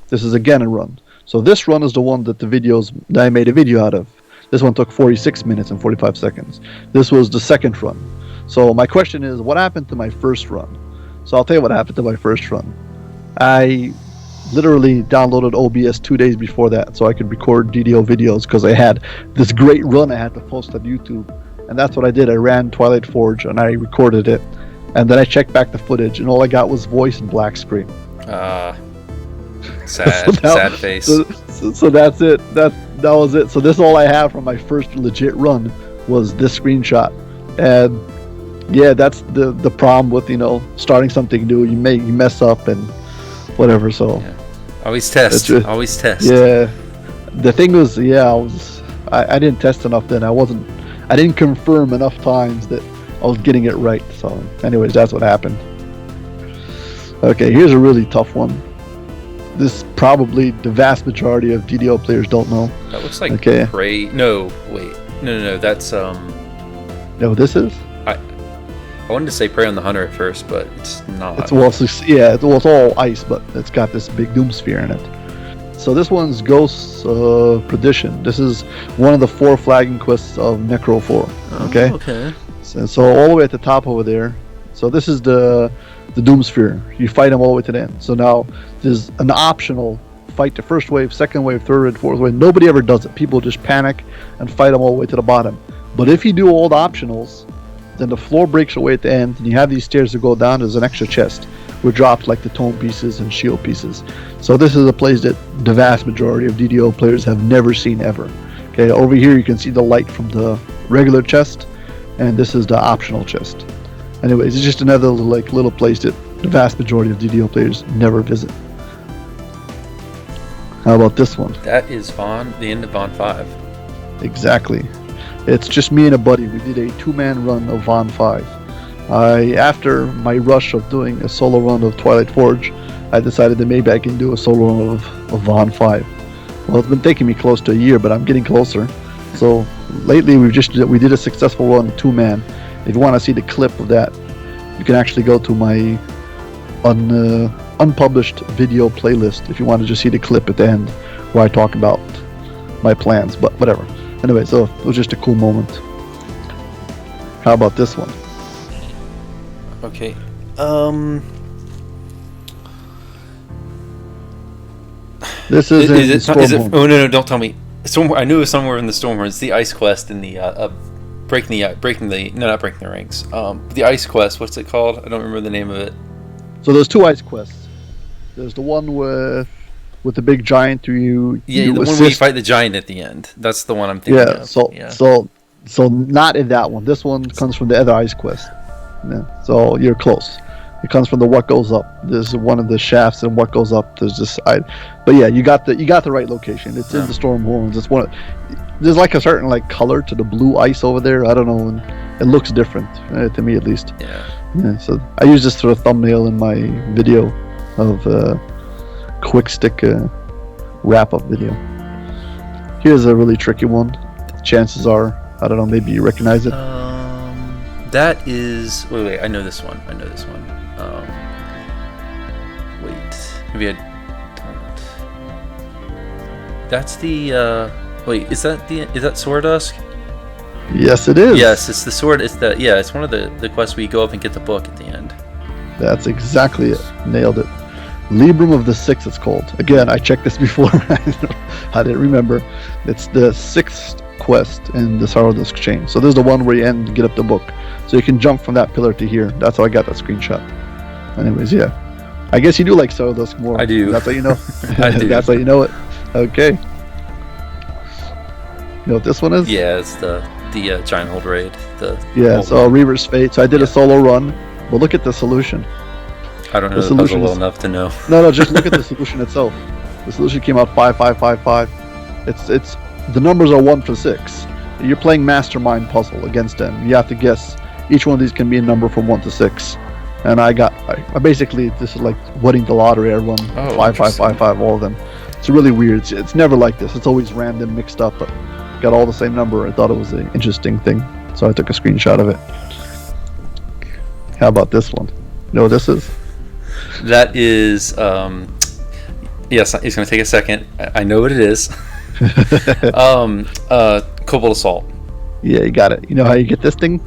This is again a run. So this run is the one that that I made a video out of. This one took 46 minutes and 45 seconds. This was the second run. So my question is, what happened to my first run? So I'll tell you what happened to my first run. I literally downloaded OBS 2 days before that so I could record DDO videos, because I had this great run I had to post on YouTube. And that's what I did. I ran Twilight Forge and I recorded it. And then I checked back the footage, and all I got was voice and black screen. Sad face. So that's it. That was it. So this is all I have from my first legit run was this screenshot. And yeah, that's the problem with, starting something new. You mess up and whatever. So yeah. Always test. Always test. Yeah. The thing was, I didn't test enough then. I didn't confirm enough times that I was getting it right. So anyways, that's what happened. Okay, here's a really tough one. This probably the vast majority of DDO players don't know. That looks like Prey. No, wait. No. That's No, this is. I wanted to say Prey on the Hunter at first, but it's not. It's all ice, but it's got this big doom sphere in it. So this one's Ghosts of Perdition. This is one of the 4 flagging quests of Necro 4. Okay. Okay. So all the way at the top over there. So this is the Doom Sphere. You fight them all the way to the end. So now there's an optional fight the first wave, second wave, third wave, fourth wave. Nobody ever does it. People just panic and fight them all the way to the bottom. But if you do all the optionals, then the floor breaks away at the end, and you have these stairs to go down. There's an extra chest which drops like the tome pieces and shield pieces. So this is a place that the vast majority of DDO players have never seen ever. Okay, over here you can see the light from the regular chest, and this is the optional chest. Anyways, it's just another little place that the vast majority of DDO players never visit. How about this one? That is the end of Von 5. Exactly. It's just me and a buddy. We did a 2-man run of Von 5. After my rush of doing a solo run of Twilight Forge, I decided that maybe I can do a solo run of Von 5. Well, it's been taking me close to a year, but I'm getting closer. So lately we did a successful run 2-man. If you want to see the clip of that, you can actually go to my unpublished video playlist if you want to just see the clip at the end where I talk about my plans, but whatever. Anyway, so it was just a cool moment. How about this one? Okay. This is it? Oh no! Don't tell me. I knew it was somewhere in the Stormhorn. It's the Ice Quest in the not breaking the ranks. The Ice Quest. What's it called? I don't remember the name of it. So there's 2 Ice Quests. There's the one with the big giant you the one where you fight the giant at the end. That's the one I'm thinking of. So not in that one. This one comes from the other Ice Quest. Yeah, so you're close. It comes from the What Goes Up. There's one of the shafts and What Goes Up. There's this but yeah, you got the right location. It's in the Stormhorns. It's there's like a certain color to the blue ice over there. I don't know, and it looks different to me at least. Yeah. So I use this for a thumbnail in my video of quick stick wrap-up video. Here's a really tricky one. Chances are, I don't know, maybe you recognize it. That is... Wait, I know this one. Wait, maybe I don't. That's the... Wait, is that Sworddusk? Yes, it is. Yes, it's the sword. It's one of the quests where you go up and get the book at the end. That's exactly it. Nailed it. Librum of the Six, it's called. Again, I checked this before. I didn't remember. It's the 6th quest in the Saturn chain. So this is the one where you end and get up the book. So you can jump from that pillar to here. That's how I got that screenshot. Anyways, yeah. I guess you do like Saturn more. I do. That's how you know. I do. That's how you know it. Okay. You know what this one is? Yeah, it's the Giant Hold Raid. So Reaver's Fate. So I did a solo run. But look at the solution. I don't know the puzzle well enough to know. No, just look at the solution itself. The solution came out 5555. It's the numbers are 1 to 6. You're playing Mastermind puzzle against them. You have to guess. Each one of these can be a number from 1 to 6. And I basically, this is like winning the lottery. I run 5555, all of them. It's really weird. It's never like this. It's always random, mixed up, but got all the same number. I thought it was an interesting thing, so I took a screenshot of it. How about this one? You know what this is? That is, yes, it's going to take a second. I know what it is. Cobalt Assault. Yeah, you got it. You know how you get this thing?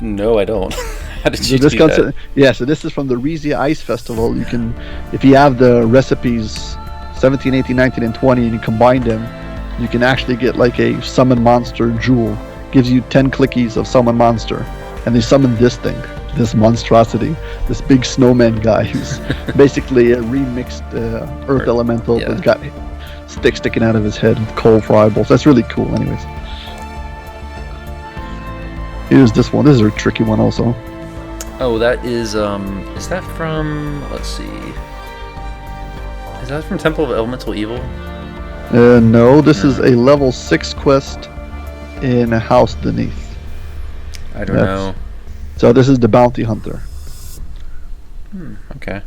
No, I don't. How did you So this do comes that? so this is from the Rizia Ice Festival. You can, if you have the recipes 17, 18, 19, and 20, and you combine them, you can actually get like a summon monster jewel. Gives you 10 clickies of summon monster, and they summon this thing, this monstrosity, this big snowman guy who's basically a remixed earth elemental that's got sticks sticking out of his head and coal for eyeballs. That's really cool. Anyways, here's this one. This is a tricky one also. Oh, that is that from, let's see, is that from Temple of Elemental Evil? No, this is a level 6 quest in a house beneath. I don't know. So this is the bounty hunter. Okay.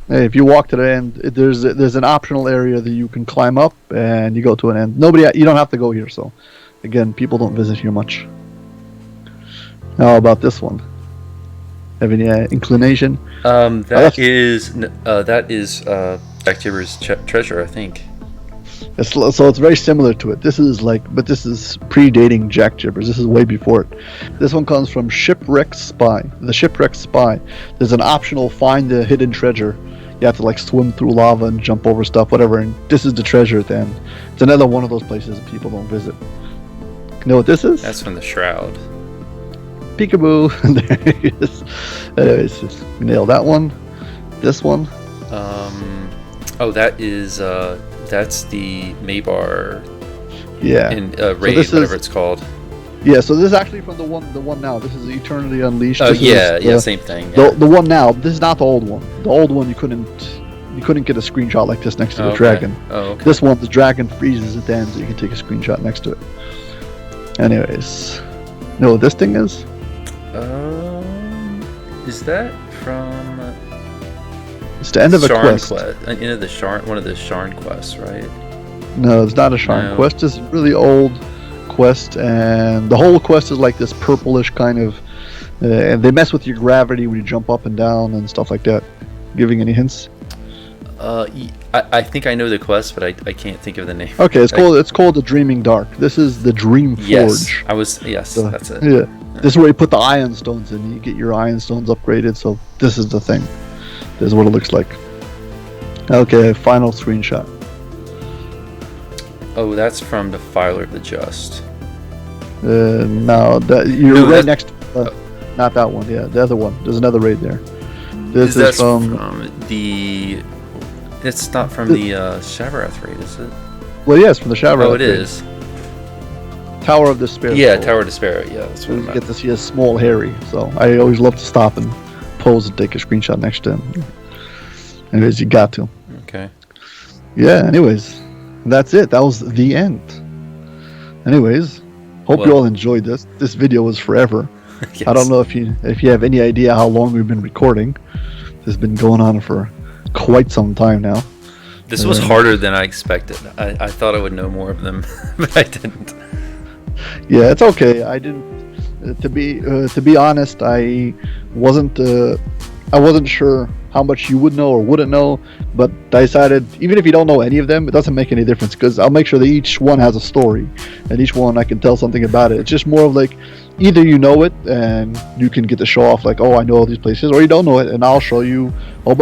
Hey, if you walk to the end, there's an optional area that you can climb up, and you go to an end. You don't have to go here. So, again, people don't visit here much. How about this one? Have any inclination? That is Jack Jibber's treasure, I think. So it's very similar to it. This is predating Jack Jibbers. This is way before it. This one comes from Shipwrecked Spy. The Shipwrecked Spy. There's an optional find the hidden treasure. You have to like swim through lava and jump over stuff, whatever. And this is the treasure at the end. It's another one of those places that people don't visit. You know what this is? That's from the Shroud. Peekaboo. There he is. Anyways, just nail that one. This one. Oh, that is that's the Maybar. Yeah. In Raid, whatever it's called. Yeah, so this is actually from the one now. This is Eternity Unleashed. Oh same thing. Yeah. The one now. This is not the old one. The old one you couldn't get a screenshot like this next to the dragon. Oh, okay. This one, the dragon freezes at the end, so you can take a screenshot next to it. Anyways, you know what this thing is? Is that from? It's the end of a quest. End of the Sharn, one of the Sharn quests, right? No, it's not a Sharn quest. It's a really old quest, and the whole quest is like this purplish kind of. And they mess with your gravity when you jump up and down and stuff like that. Giving any hints? I think I know the quest, but I can't think of the name. Okay, it's called the Dreaming Dark. This is the Dream Forge. That's it. Yeah, this is where you put the Ion Stones in. You get your Ion Stones upgraded. So this is the thing. This is what it looks like. Okay, final screenshot. Oh, that's from the Filer of the Just. No, you're right next. Not that one. Yeah, the other one. There's another raid there. This is from the. It's not from the Shavarath raid, is it? Well, yes, from the Shavarath. Oh, it is. Tower of Despair. Yeah, Tower of Despair. Yeah, that's what you get to see a small Harry. So I always love to stop and pose and take a screenshot next to him. Anyways, you got to. Okay. Yeah. Anyways, that's it. That was the end. Anyways, hope you all enjoyed this. This video was forever. Yes. I don't know if you have any idea how long we've been recording. This has been going on for quite some time now. This was harder than I expected. I thought I would know more of them, but I didn't. Yeah, it's okay. I didn't. To be honest, I wasn't sure how much you would know or wouldn't know, but I decided even if you don't know any of them, it doesn't make any difference because I'll make sure that each one has a story, and each one I can tell something about it. It's just more of like either you know it and you can get to show off like, oh, I know all these places, or you don't know it and I'll show you a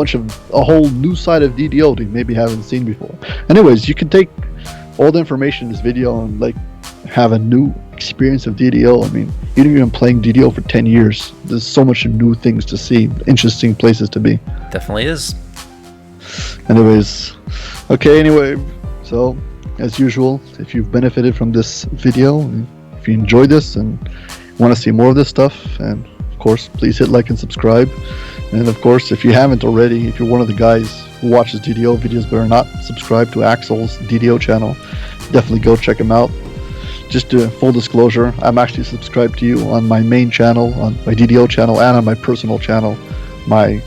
whole new side of DDO that you maybe haven't seen before. Anyways, you can take all the information in this video and like have a new experience of DDO. I mean, you've been playing DDO for 10 years. There's so much new things to see, interesting places to be. Definitely is. Anyways, okay, anyway, so as usual, if you've benefited from this video, if you enjoyed this and want to see more of this stuff, and of course, please hit like and subscribe. And of course, if you haven't already, if you're one of the guys who watches DDO videos but are not subscribed to Axel's DDO channel, definitely go check him out. Just to full disclosure, I'm actually subscribed to you on my main channel, on my DDO channel, and on my personal channel, my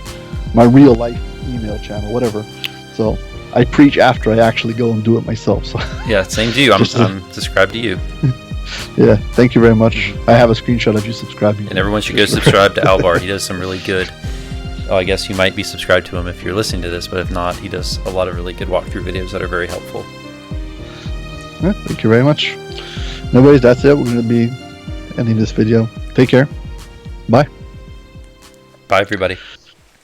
real life email channel, whatever. So I preach after I actually go and do it myself. So yeah, same to you. I'm subscribed to you. Yeah, thank you very much. I have a screenshot of you subscribing. And everyone should go subscribe to Alvar. He does some really good I guess you might be subscribed to him if you're listening to this, but if not, he does a lot of really good walkthrough videos that are very helpful. Yeah, thank you very much. Anyways, that's it. We're going to be ending this video. Take care. Bye. Bye, everybody.